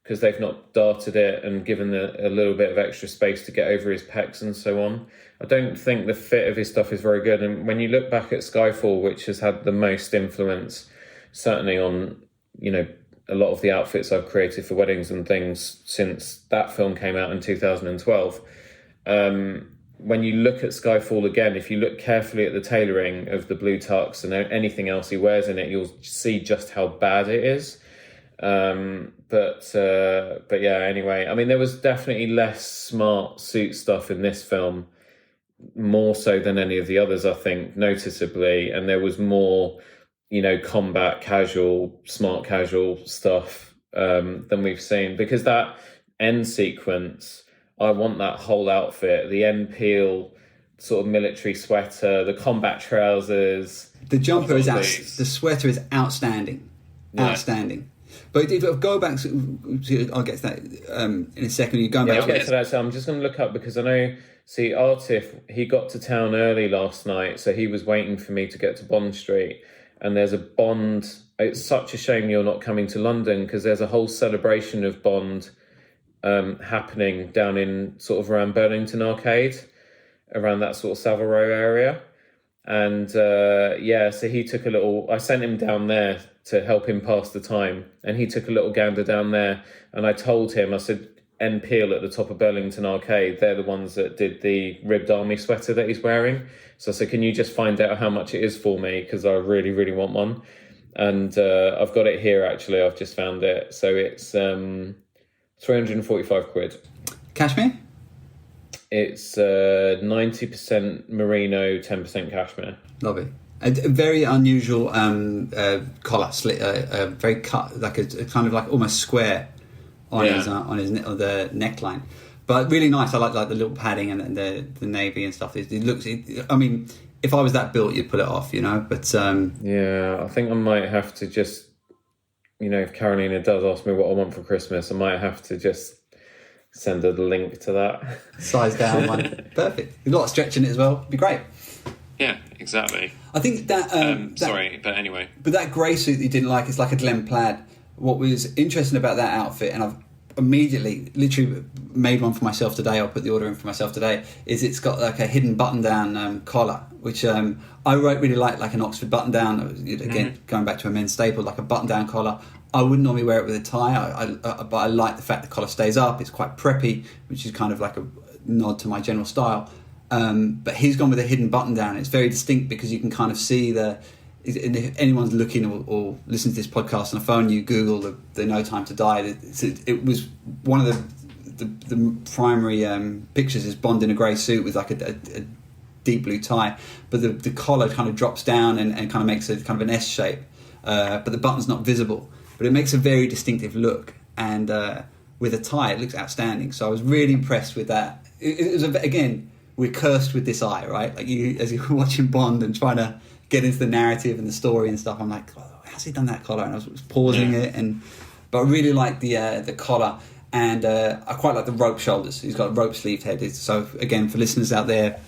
because they've not darted it and given a little bit of extra space to get over his pecs and so on. I don't think the fit of his stuff is very good. And when you look back at Skyfall, which has had the most influence, certainly on, a lot of the outfits I've created for weddings and things since that film came out in 2012, when you look at Skyfall again, if you look carefully at the tailoring of the blue tux and anything else he wears in it, you'll see just how bad it is. But yeah, anyway, I mean, there was definitely less smart suit stuff in this film, more so than any of the others, I think, noticeably. And there was more, combat casual, smart casual stuff, than we've seen, because that end sequence, I want that whole outfit, the end peel, sort of military sweater, the combat trousers. The jumper the sweater is outstanding. Yeah. Outstanding. But if I go back, I'll get to that in a second. You're going back. I'll get to that. So I'm just going to look up, because I know. See, Artif, he got to town early last night, so he was waiting for me to get to Bond Street. And there's a Bond. It's such a shame you're not coming to London, because there's a whole celebration of Bond happening down in sort of around Burlington Arcade, around that sort of Savile Row area. And so he took I sent him down there to help him pass the time, and he took a little gander down there, and I told him, I said, N Peel at the top of Burlington Arcade, they're the ones that did the ribbed army sweater that he's wearing. So I said, can you just find out how much it is for me, because I really, really want one. And I've got it here, actually. I've just found it. So it's 345 quid. Cashmere? It's 90% merino, 10% cashmere. Lovely. A very unusual collar slit, very cut, like a kind of like almost square on the neckline, but really nice. I like the little padding and the navy and stuff. It looks. I mean, if I was that built, you'd pull it off, But I think I might have to just, if Carolina does ask me what I want for Christmas, I might have to just send her the link to that. Size down one. Perfect. A lot of stretch in it as well. It'd be great. Yeah, exactly. I think that... sorry, but anyway. But that grey suit that you didn't like, it's like a Glen plaid. What was interesting about that outfit, and I've immediately, literally made one for myself today, I'll put the order in for myself today, is it's got like a hidden button-down collar, which I really like an Oxford button-down. Again, going back to a men's staple, like a button-down collar. I wouldn't normally wear it with a tie, but I like the fact the collar stays up. It's quite preppy, which is kind of like a nod to my general style. But he's gone with a hidden button down. It's very distinct because you can kind of see and if anyone's looking or listening to this podcast on a phone, you Google the No Time to Die. It was one of the primary pictures is Bond in a grey suit with like a deep blue tie, but the collar kind of drops down and kind of makes a kind of an S shape, but the button's not visible. But it makes a very distinctive look, and with a tie, it looks outstanding. So I was really impressed with that. It was again. We're cursed with this eye, right? Like as you're watching Bond and trying to get into the narrative and the story and stuff, I'm like, oh, how's he done that collar? And I was pausing it, but I really like the collar, and I quite like the rope shoulders. He's got a rope sleeved head. So again, for listeners out there,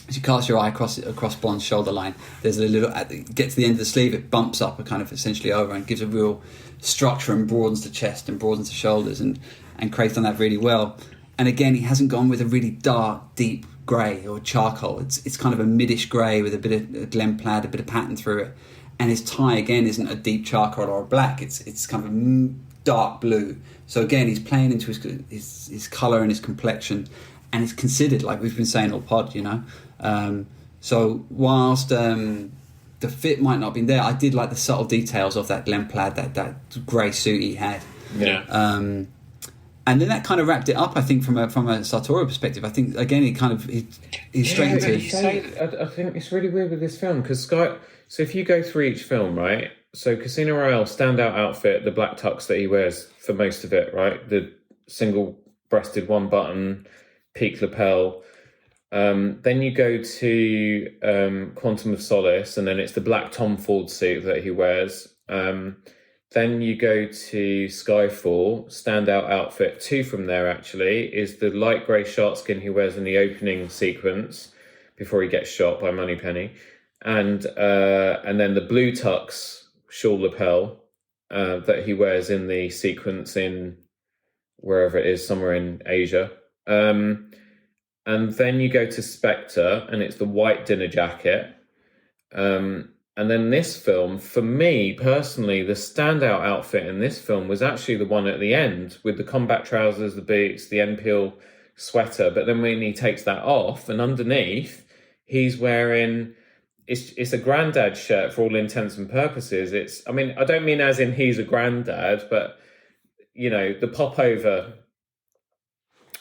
as you cast your eye across Bond's shoulder line, there's a little. Get to the end of the sleeve, it bumps up, kind of essentially over, and gives a real structure and broadens the chest and broadens the shoulders, and creates on that really well. And again, he hasn't gone with a really dark, deep grey or charcoal. It's kind of a middish grey with a bit of Glen plaid, a bit of pattern through it. And his tie again isn't a deep charcoal or a black. It's kind of a dark blue. So again, he's playing into his colour and his complexion, and it's considered, like we've been saying all pod, you know. So whilst the fit might not have been there, I did like the subtle details of that Glen plaid, that grey suit he had. Yeah. And then that kind of wrapped it up, I think, from a sartorial perspective. I think again, he's straight into. I think it's really weird with this film because Sky. So if you go through each film, right? So Casino Royale, standout outfit, the black tux that he wears for most of it, right? The single-breasted one-button peak lapel. Then you go to Quantum of Solace, and then it's the black Tom Ford suit that he wears. Then you go to Skyfall, standout outfit. 2 from there, actually, is the light grey sharkskin he wears in the opening sequence before he gets shot by Moneypenny. And then the blue tux shawl lapel that he wears in the sequence in wherever it is, somewhere in Asia. And then you go to Spectre, and it's the white dinner jacket. And then this film, for me personally, the standout outfit in this film was actually the one at the end with the combat trousers, the boots, the Enpeel sweater. But then when he takes that off, and underneath, he's wearing... It's a granddad shirt for all intents and purposes. I mean, I don't mean as in he's a granddad, but, you know, the popover.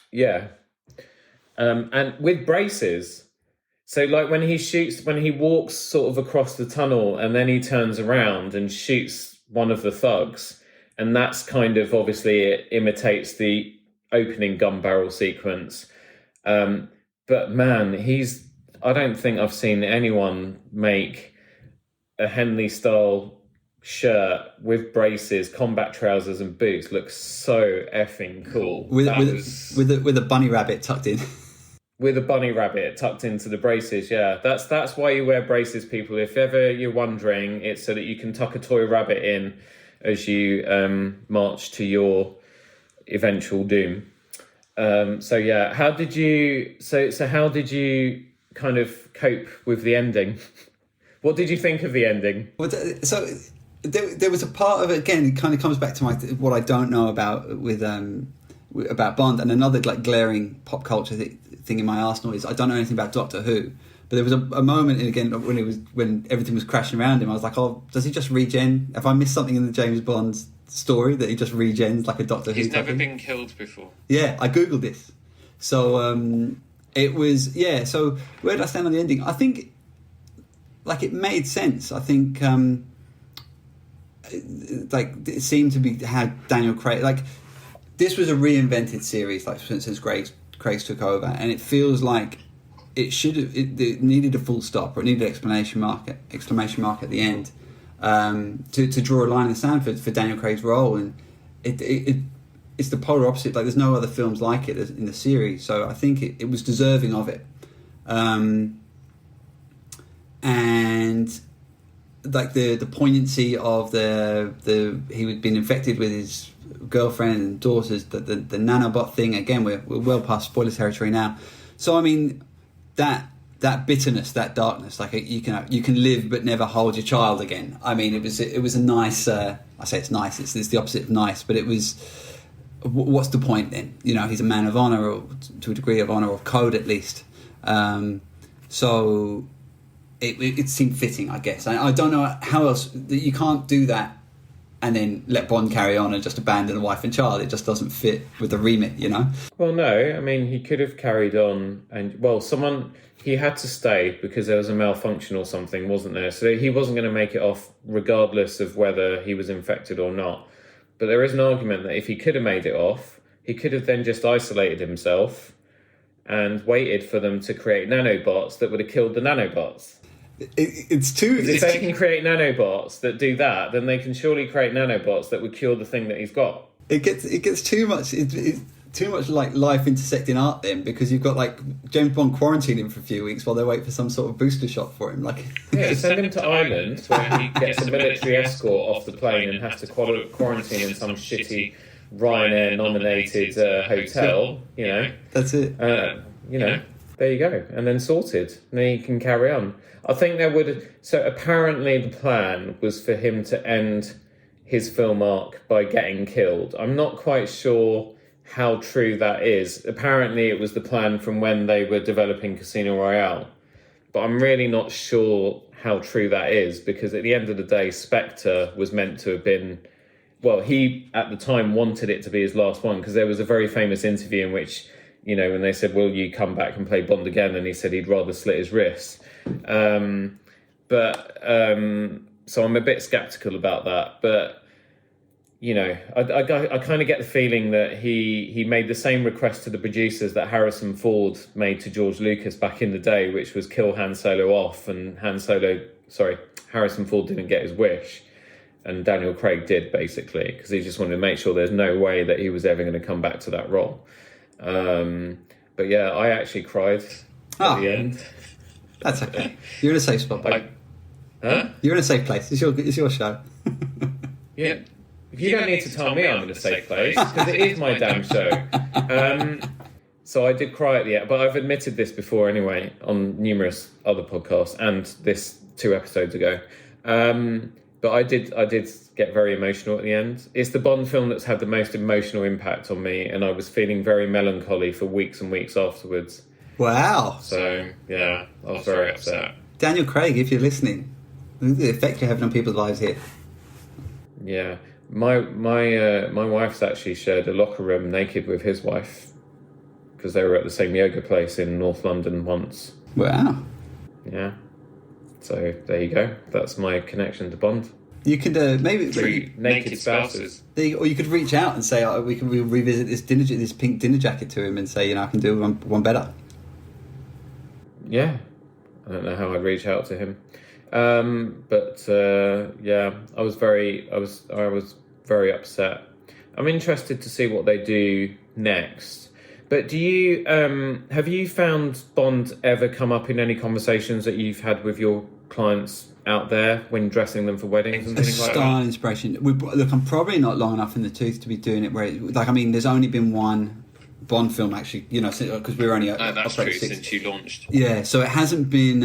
Yeah. And with braces. So, like, when he walks sort of across the tunnel and then he turns around and shoots one of the thugs, and that's kind of, obviously, it imitates the opening gun barrel sequence. But, man, I don't think I've seen anyone make a Henley-style shirt with braces, combat trousers and boots look so effing cool. With a bunny rabbit tucked in. With a bunny rabbit tucked into the braces, yeah. That's why you wear braces, people. If ever you're wondering, it's so that you can tuck a toy rabbit in as you march to your eventual doom. So yeah, how did you kind of cope with the ending? What did you think of the ending? Well, so there was a part of it, again, it kind of comes back to what I don't know about Bond, and another like glaring pop culture thing in my arsenal is I don't know anything about Doctor Who, but there was a moment, and again, when everything was crashing around him, I was like, oh, does he just regen? Have I missed something in the James Bond story that he just regens like a Doctor Who? He's never been killed before. Yeah, I googled this. So it was, yeah, so where did I stand on the ending? I think, like, it made sense. I think, like, it seemed to be how Daniel Craig, like, this was a reinvented series, like, since Craig's took over, and it feels like it needed a full stop, or it needed an exclamation mark at the end, to draw a line in the sand for Daniel Craig's role, and it's the polar opposite. Like, there's no other films like it in the series, so I think it was deserving of it. And like the poignancy of the he had been infected with his girlfriend and daughters, the nanobot thing. Again, we're well past spoiler territory now. So I mean, that bitterness, that darkness, like you can live but never hold your child again. I mean, it was a nice. I say it's nice. It's the opposite of nice, but it was. What's the point then? You know, he's a man of honour, or to a degree of honour, or code at least. So it seemed fitting, I guess. I don't know how else. You can't do that and then let Bond carry on and just abandon a wife and child. It just doesn't fit with the remit, you know? Well, no. I mean, he could have carried on and, well, he had to stay because there was a malfunction or something, wasn't there? So he wasn't going to make it off regardless of whether he was infected or not. But there is an argument that if he could have made it off, he could have then just isolated himself and waited for them to create nanobots that would have killed the nanobots. If they can create nanobots that do that, then they can surely create nanobots that would cure the thing that he's got. It gets too much. It's too much like life intersecting art then, because you've got like James Bond quarantining him for a few weeks while they wait for some sort of booster shot for him. Like, yeah, send him to Ireland where he gets a military escort off the plane and has to quarantine in some shitty Ryanair nominated hotel. You know, that's it. You know, There you go. And then sorted. And then he can carry on. I think there would... So apparently the plan was for him to end his film arc by getting killed. I'm not quite sure how true that is. Apparently it was the plan from when they were developing Casino Royale. But I'm really not sure how true that is, because at the end of the day, Spectre was meant to have been... Well, he, at the time, wanted it to be his last one, because there was a very famous interview in which, you know, when they said, will you come back and play Bond again? And he said he'd rather slit his wrists. So I'm a bit sceptical about that. But, you know, I kind of get the feeling that he made the same request to the producers that Harrison Ford made to George Lucas back in the day, which was kill Han Solo off, and Harrison Ford didn't get his wish. And Daniel Craig did, basically, because he just wanted to make sure there's no way that he was ever going to come back to that role. But yeah, I actually cried at the end. That's okay. You're in a safe spot, buddy. Huh? You're in a safe place. It's your show. Yeah. You don't need to tell me I'm in a safe place, because it is my damn show. So I did cry at the end, but I've admitted this before anyway, on numerous other podcasts, and this 2 episodes ago. But I did get very emotional at the end. It's the Bond film that's had the most emotional impact on me, and I was feeling very melancholy for weeks and weeks afterwards. Wow. So, yeah, I was very upset. Daniel Craig, if you're listening, look at the effect you're having on people's lives here. Yeah. My wife's actually shared a locker room naked with his wife, because they were at the same yoga place in North London once. Wow. Yeah. So there you go. That's my connection to Bond. You could maybe 3 naked spouses. Or you could reach out and say, we can revisit this pink dinner jacket to him and say, you know, I can do one better. Yeah, I don't know how I'd reach out to him, but yeah, I was very upset. I'm interested to see what they do next. But do you have you found Bond ever come up in any conversations that you've had with your clients out there when dressing them for weddings and things like that? Style inspiration. Look, I'm probably not long enough in the tooth to be doing it. There's only been one Bond film actually, you know, because we were only that's true since you launched. Yeah, so it hasn't been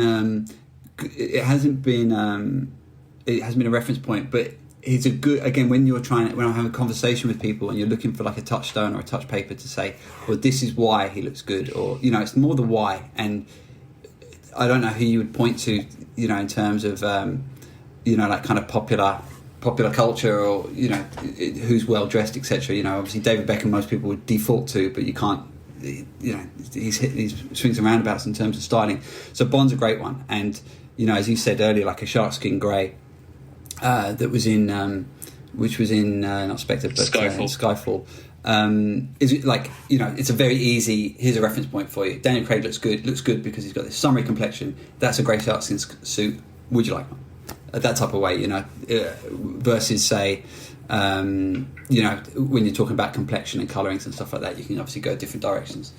a reference point, but it's a good, again, when I'm having a conversation with people and you're looking for like a touchstone or a touch paper to say, well, this is why he looks good, or, you know, it's more the why. And I don't know who you would point to, you know, in terms of, you know, like kind of popular culture, or, you know, who's well dressed, etc. You know, obviously David Beckham most people would default to, but you can't, you know, he swings and roundabouts in terms of styling. So Bond's a great one, and, you know, as you said earlier, like a sharkskin grey that was in which was in not Spectre but Skyfall. Is it like, you know, it's a very easy, here's a reference point for you. Daniel Craig looks good because he's got this summery complexion. That's a grey sharkskin suit. Would you like one? That type of way, you know, versus say, you know, when you're talking about complexion and colourings and stuff like that, you can obviously go different directions.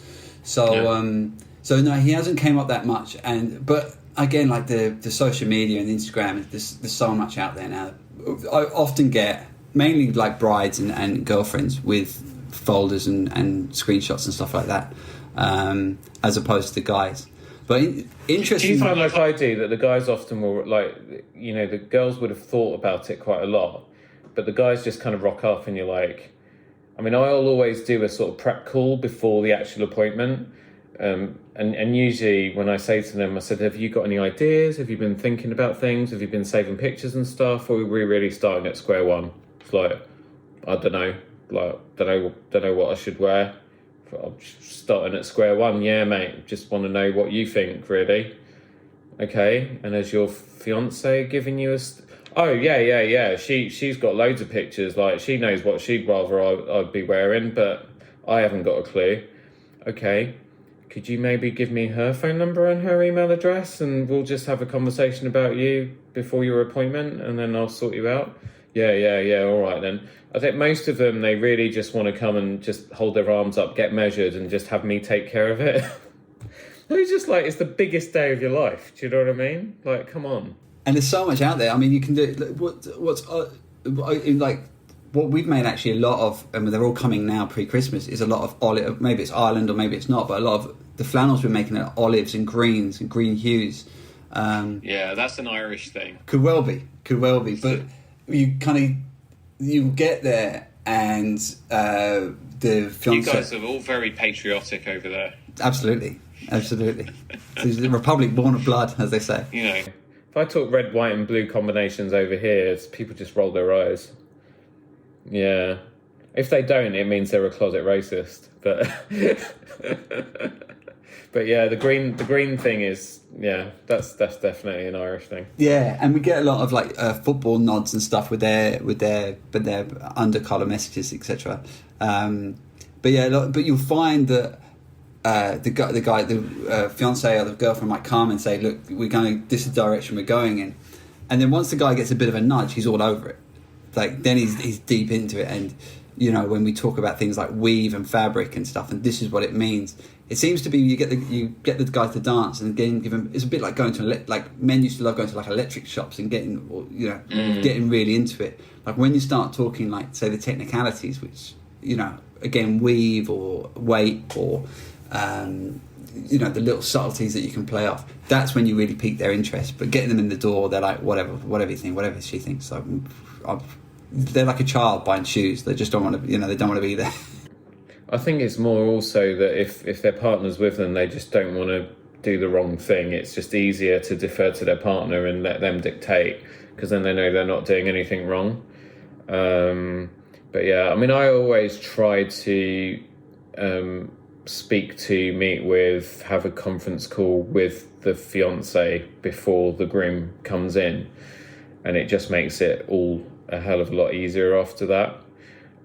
So, yeah. So no, he hasn't came up that much, but again, like the social media and Instagram, there's so much out there now. I often get mainly like brides and girlfriends with folders and screenshots and stuff like that, as opposed to the guys. But interesting. Do you find, like I do, that the guys often will, like, you know, the girls would have thought about it quite a lot, but the guys just kind of rock up and you're like, I mean, I'll always do a sort of prep call before the actual appointment. And usually when I say to them, I said, have you got any ideas? Have you been thinking about things? Have you been saving pictures and stuff? Or are we really starting at square one? It's like, I don't know. Like, don't know what I should wear. I'm starting at square one. Yeah, mate. Just want to know what you think, really. Okay. And has your fiance giving you a... Oh, yeah. She's got loads of pictures. Like, she knows what she'd rather I'd be wearing, but I haven't got a clue. Okay. Could you maybe give me her phone number and her email address, and we'll just have a conversation about you before your appointment, and then I'll sort you out? Yeah, all right then. I think most of them, they really just want to come and just hold their arms up, get measured, and just have me take care of it. It's just like, it's the biggest day of your life. Do you know what I mean? Like, come on. And there's so much out there. I mean, you can do like what we've made actually a lot of, and they're all coming now pre-Christmas, is a lot of maybe it's Ireland or maybe it's not, but a lot of the flannels we're making are olives and greens and green hues. Yeah, that's an Irish thing. Could well be, but you get there and the fiance. You guys are all very patriotic over there. Absolutely. It's the Republic born of blood, as they say. You know, if I talk red, white, and blue combinations over here, people just roll their eyes. Yeah, if they don't, it means they're a closet racist. But but yeah, the green thing is, yeah, that's definitely an Irish thing. Yeah, and we get a lot of like football nods and stuff with their undercolour messages, etc. But you'll find that the fiance or the girlfriend might come and say, "Look, this is the direction we're going in," and then once the guy gets a bit of a nudge, he's all over it. Like then he's deep into it, and you know, when we talk about things like weave and fabric and stuff, and this is what it means. It seems to be you get the guy to dance and again give him. It's a bit like going to like men used to love going to like electric shops and getting really into it. Like when you start talking like say the technicalities, which you know again weave or weight or the little subtleties that you can play off. That's when you really pique their interest. But getting them in the door, they're like whatever you think, whatever she thinks. So they're like a child buying shoes. They just don't want to, they don't want to be there. I think it's more also that if their partner's with them, they just don't want to do the wrong thing. It's just easier to defer to their partner and let them dictate, because then they know they're not doing anything wrong. But yeah, I mean, I always try to meet with, have a conference call with the fiance before the groom comes in, and it just makes it all a hell of a lot easier after that.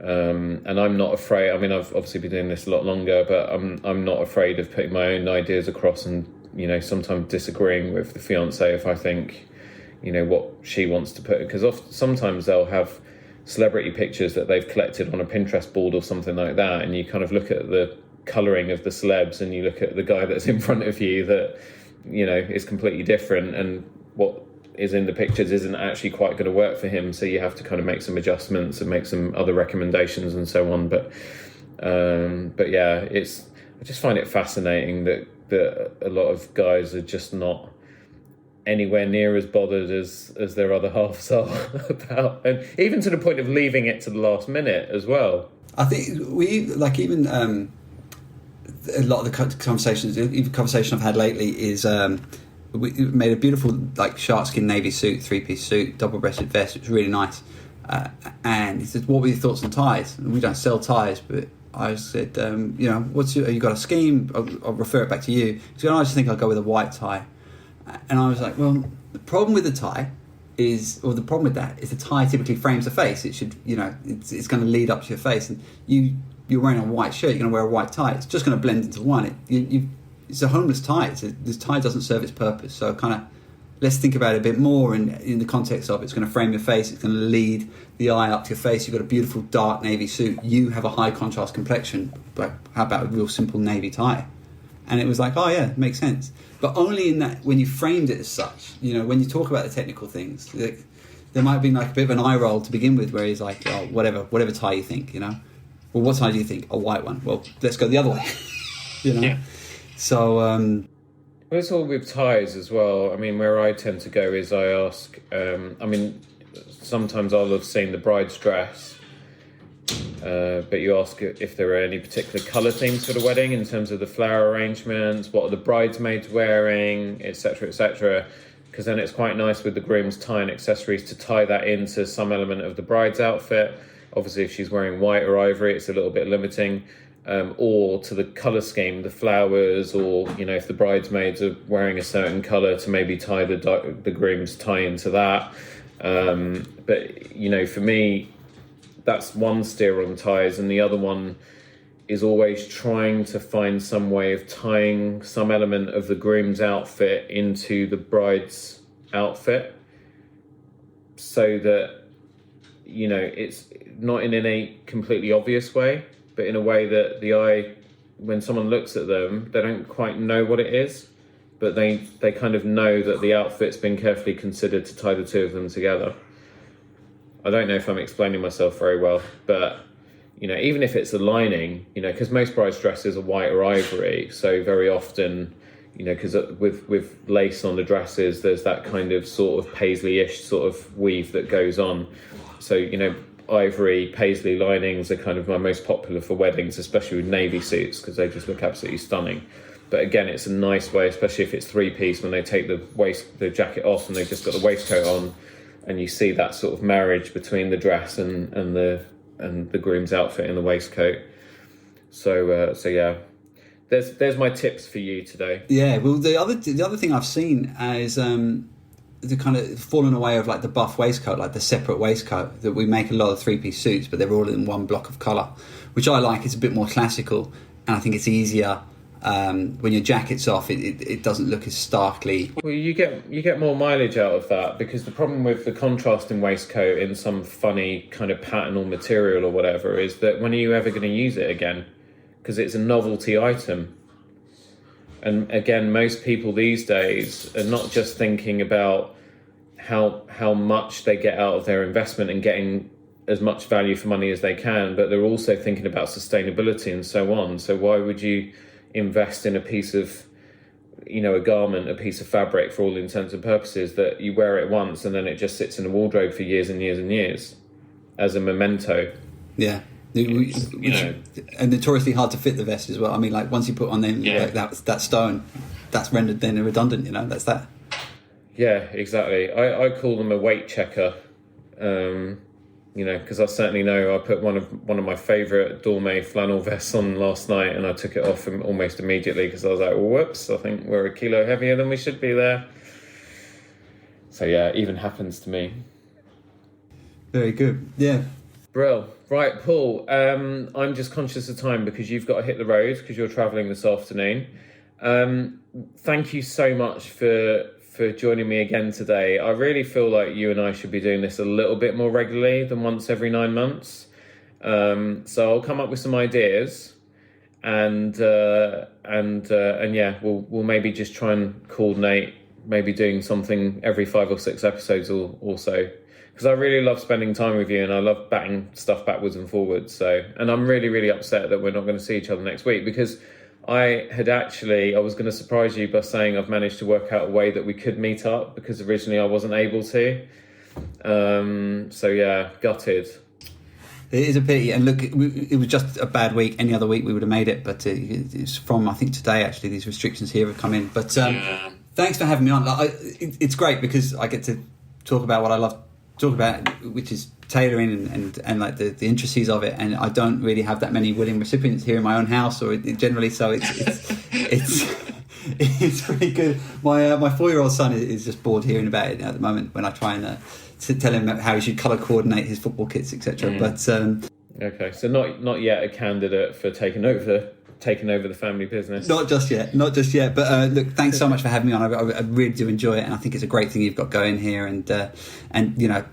And I'm not afraid. I mean, I've obviously been doing this a lot longer, but I'm not afraid of putting my own ideas across and, sometimes disagreeing with the fiance if I think, what she wants to put. Because sometimes they'll have celebrity pictures that they've collected on a Pinterest board or something like that, and you kind of look at the colouring of the celebs and you look at the guy that's in front of you that, is completely different, and what is in the pictures isn't actually quite going to work for him, so you have to kind of make some adjustments and make some other recommendations and so on. But yeah, I just find it fascinating that a lot of guys are just not anywhere near as bothered as their other halves are about, and even to the point of leaving it to the last minute as well. I think even a lot of the conversations, even conversation I've had lately is we made a beautiful like sharkskin navy suit, 3-piece suit, double-breasted vest. It was really nice. And he said, "What were your thoughts on ties?" And we don't sell ties, but I said, have you got a scheme? I'll refer it back to you. He said, "I just think I'll go with a white tie." And I was like, well, the problem with the tie is the tie typically frames the face. It should, it's going to lead up to your face, and you're wearing a white shirt, you're going to wear a white tie. It's just going to blend into one. It's a homeless tie. This tie doesn't serve its purpose. So kind of let's think about it a bit more in the context of it's going to frame your face. It's going to lead the eye up to your face. You've got a beautiful dark navy suit. You have a high contrast complexion. But how about a real simple navy tie? And it was like, oh yeah, it makes sense. But only in that, when you framed it as such, when you talk about the technical things, there might be like a bit of an eye roll to begin with, where he's like, oh, whatever tie you think, Well, what tie do you think? A white one. Well, let's go the other way, Yeah. So, well, it's all with ties as well. I mean, where I tend to go is I ask, sometimes I'll have seen the bride's dress, but you ask if there are any particular colour themes for the wedding in terms of the flower arrangements, what are the bridesmaids wearing, etc., etc., because then it's quite nice with the groom's tie and accessories to tie that into some element of the bride's outfit. Obviously, if she's wearing white or ivory, it's a little bit limiting. Or to the colour scheme, the flowers, or if the bridesmaids are wearing a certain colour, to maybe tie the groom's tie into that. But for me, that's one steer on ties, and the other one is always trying to find some way of tying some element of the groom's outfit into the bride's outfit, so that it's not in a completely obvious way, but in a way that the eye, when someone looks at them, they don't quite know what it is, but they kind of know that the outfit's been carefully considered to tie the two of them together. I don't know if I'm explaining myself very well, but even if it's a lining, because most bride's dresses are white or ivory, so very often, because with lace on the dresses, there's that kind of sort of paisley-ish sort of weave that goes on. So, ivory paisley linings are kind of my most popular for weddings, especially with navy suits, because they just look absolutely stunning. But again, it's a nice way, especially if it's three-piece, when they take the jacket off and they've just got the waistcoat on, and you see that sort of marriage between the dress and the groom's outfit in the waistcoat. So yeah, there's my tips for you today. Yeah, well, the other thing I've seen is the kind of fallen away of like the buff waistcoat, like the separate waistcoat that we make a lot of three-piece suits, but they're all in one block of colour, which I like. It's a bit more classical, and I think it's easier when your jacket's off. It doesn't look as starkly. Well, you get more mileage out of that, because the problem with the contrasting waistcoat in some funny kind of pattern or material or whatever is that when are you ever going to use it again? Because it's a novelty item. And again, most people these days are not just thinking about how much they get out of their investment and getting as much value for money as they can, but they're also thinking about sustainability and so on. So why would you invest in a piece of, a garment, a piece of fabric, for all intents and purposes, that you wear it once and then it just sits in a wardrobe for years and years and years as a memento? Yeah. And notoriously hard to fit the vest as well. I mean, like once you put on them that stone, that's rendered then redundant. That's that. Yeah, exactly. I call them a weight checker. Because I certainly know I put one of my favourite Dorme flannel vests on last night, and I took it off almost immediately because I was like, whoops, I think we're a kilo heavier than we should be there. So yeah, it even happens to me. Very good. Yeah. Brill. Right, Paul, I'm just conscious of time because you've got to hit the road because you're travelling this afternoon. Thank you so much for joining me again today. I really feel like you and I should be doing this a little bit more regularly than once every 9 months. So I'll come up with some ideas, and yeah, we'll maybe just try and coordinate maybe doing something every 5 or 6 episodes or so. Because I really love spending time with you, and I love batting stuff backwards and forwards. And I'm really, really upset that we're not going to see each other next week, because I was going to surprise you by saying I've managed to work out a way that we could meet up, because originally I wasn't able to. So yeah, gutted. It is a pity, and look, it was just a bad week. Any other week we would have made it, but it's from, I think, today actually these restrictions here have come in. But thanks for having me on. It's great because I get to talk about what I love talk about, which is tailoring and like the intricacies of it, and I don't really have that many willing recipients here in my own house or generally, so it's pretty good. My 4-year-old son is just bored hearing about it at the moment when I try and tell him how he should colour coordinate his football kits, etc. But okay, so not yet a candidate for taking over the family business. Not just yet. But look, thanks so much for having me on. I really do enjoy it, and I think it's a great thing you've got going here, and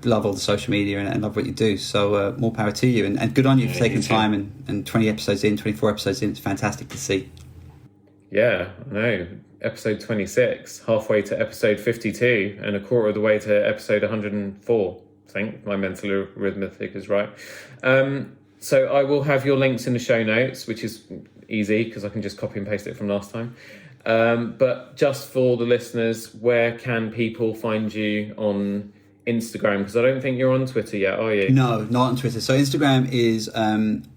love all the social media and love what you do. So more power to you, and good on you for taking time and 24 episodes in, it's fantastic to see. Yeah, I know. Episode 26, halfway to episode 52, and a quarter of the way to episode 104. I think my mental arithmetic is right. So I will have your links in the show notes, which is easy because I can just copy and paste it from last time. But just for the listeners, where can people find you on Instagram? Because I don't think you're on Twitter yet, are you? No, not on Twitter. So Instagram is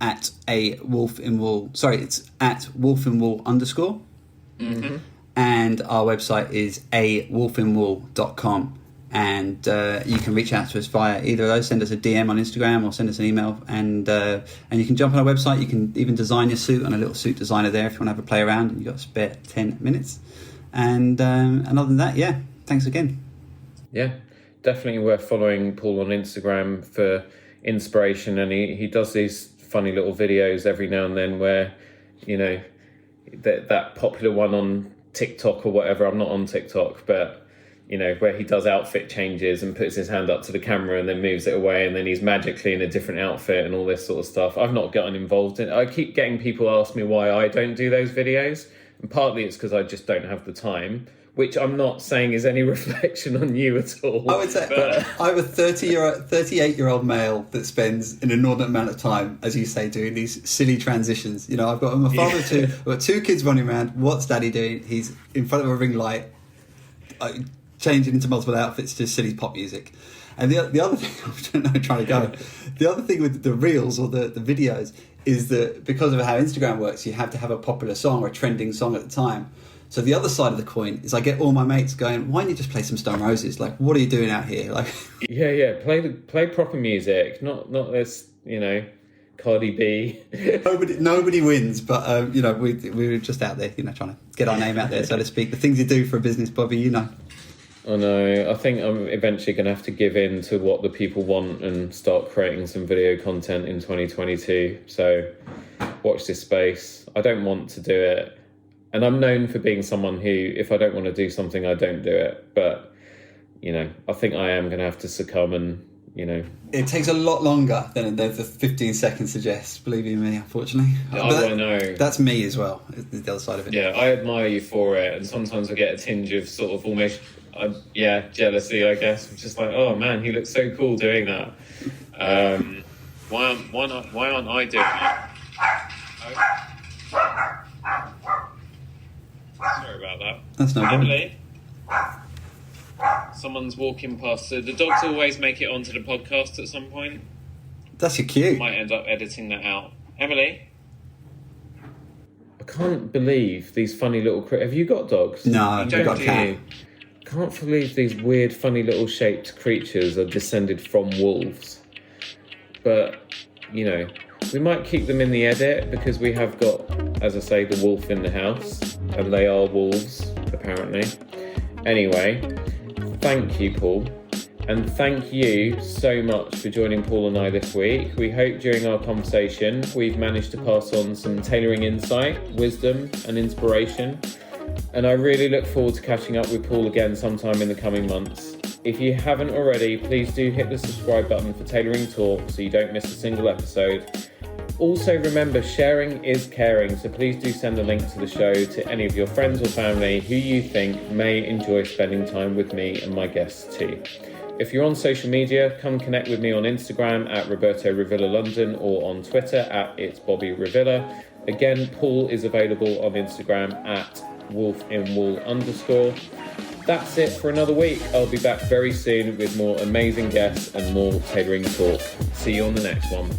at a wolf in wool. Sorry, it's at wolfinwool_. Mm-hmm. And our website is awolfinwool.com. And you can reach out to us via either of those. Send us a DM on Instagram or send us an email, and you can jump on our website. You can even design your suit on a little suit designer there if you want to have a play around and you've got a spare 10 minutes. And other than that, yeah, thanks again. Yeah, definitely worth following Paul on Instagram for inspiration, and he does these funny little videos every now and then where, that popular one on TikTok or whatever. I'm not on TikTok, but where he does outfit changes and puts his hand up to the camera and then moves it away, and then he's magically in a different outfit and all this sort of stuff. I've not gotten involved in it. I keep getting people ask me why I don't do those videos, and partly it's because I just don't have the time. which I'm not saying is any reflection on you at all. I would say I'm a 38-year-old male that spends an inordinate amount of time, as you say, doing these silly transitions. You know, I'm a father of two. I've got 2 kids running around. What's Daddy doing? He's in front of a ring light, changing into multiple outfits to silly pop music. And the other thing, I'm trying to go. The other thing with the reels or the videos is that because of how Instagram works, you have to have a popular song or a trending song at the time. So the other side of the coin is I get all my mates going, why don't you just play some Stone Roses? Like, what are you doing out here? Like, yeah, play proper music, not this, Cardi B. Nobody wins, but we were just out there, trying to get our name out there, so to speak. The things you do for a business, Bobby, I know. I think I'm eventually going to have to give in to what the people want and start creating some video content in 2022. So watch this space. I don't want to do it. And I'm known for being someone who, if I don't want to do something, I don't do it. But, I think I am going to have to succumb and, It takes a lot longer than the 15 seconds suggests, believe you me, unfortunately. I know. That's me as well, the other side of it. Yeah, I admire you for it. And sometimes I get a tinge of sort of almost... jealousy, I guess. I'm just like, oh man, he looks so cool doing that. Why aren't I doing it? Sorry about that. That's no problem. Emily, someone's walking past. So the dogs always make it onto the podcast at some point. That's your cue. I might end up editing that out. Emily, I can't believe these funny little. Have you got dogs? No, I've got a cat. Can't believe these weird, funny little shaped creatures are descended from wolves. But, we might keep them in the edit because we have got, as I say, the wolf in the house. And they are wolves, apparently. Anyway, thank you, Paul. And thank you so much for joining Paul and I this week. We hope during our conversation we've managed to pass on some tailoring insight, wisdom and inspiration. And I really look forward to catching up with Paul again sometime in the coming months. If you haven't already, please do hit the subscribe button for Tailoring Talk so you don't miss a single episode. Also remember, sharing is caring, so please do send a link to the show to any of your friends or family who you think may enjoy spending time with me and my guests too. If you're on social media, come connect with me on Instagram at Roberto Revilla London or on Twitter at It's Bobby Revilla. Again, Paul is available on Instagram at wolfinwool_. That's it for another week. I'll be back very soon with more amazing guests and more tailoring talk. See you on the next one.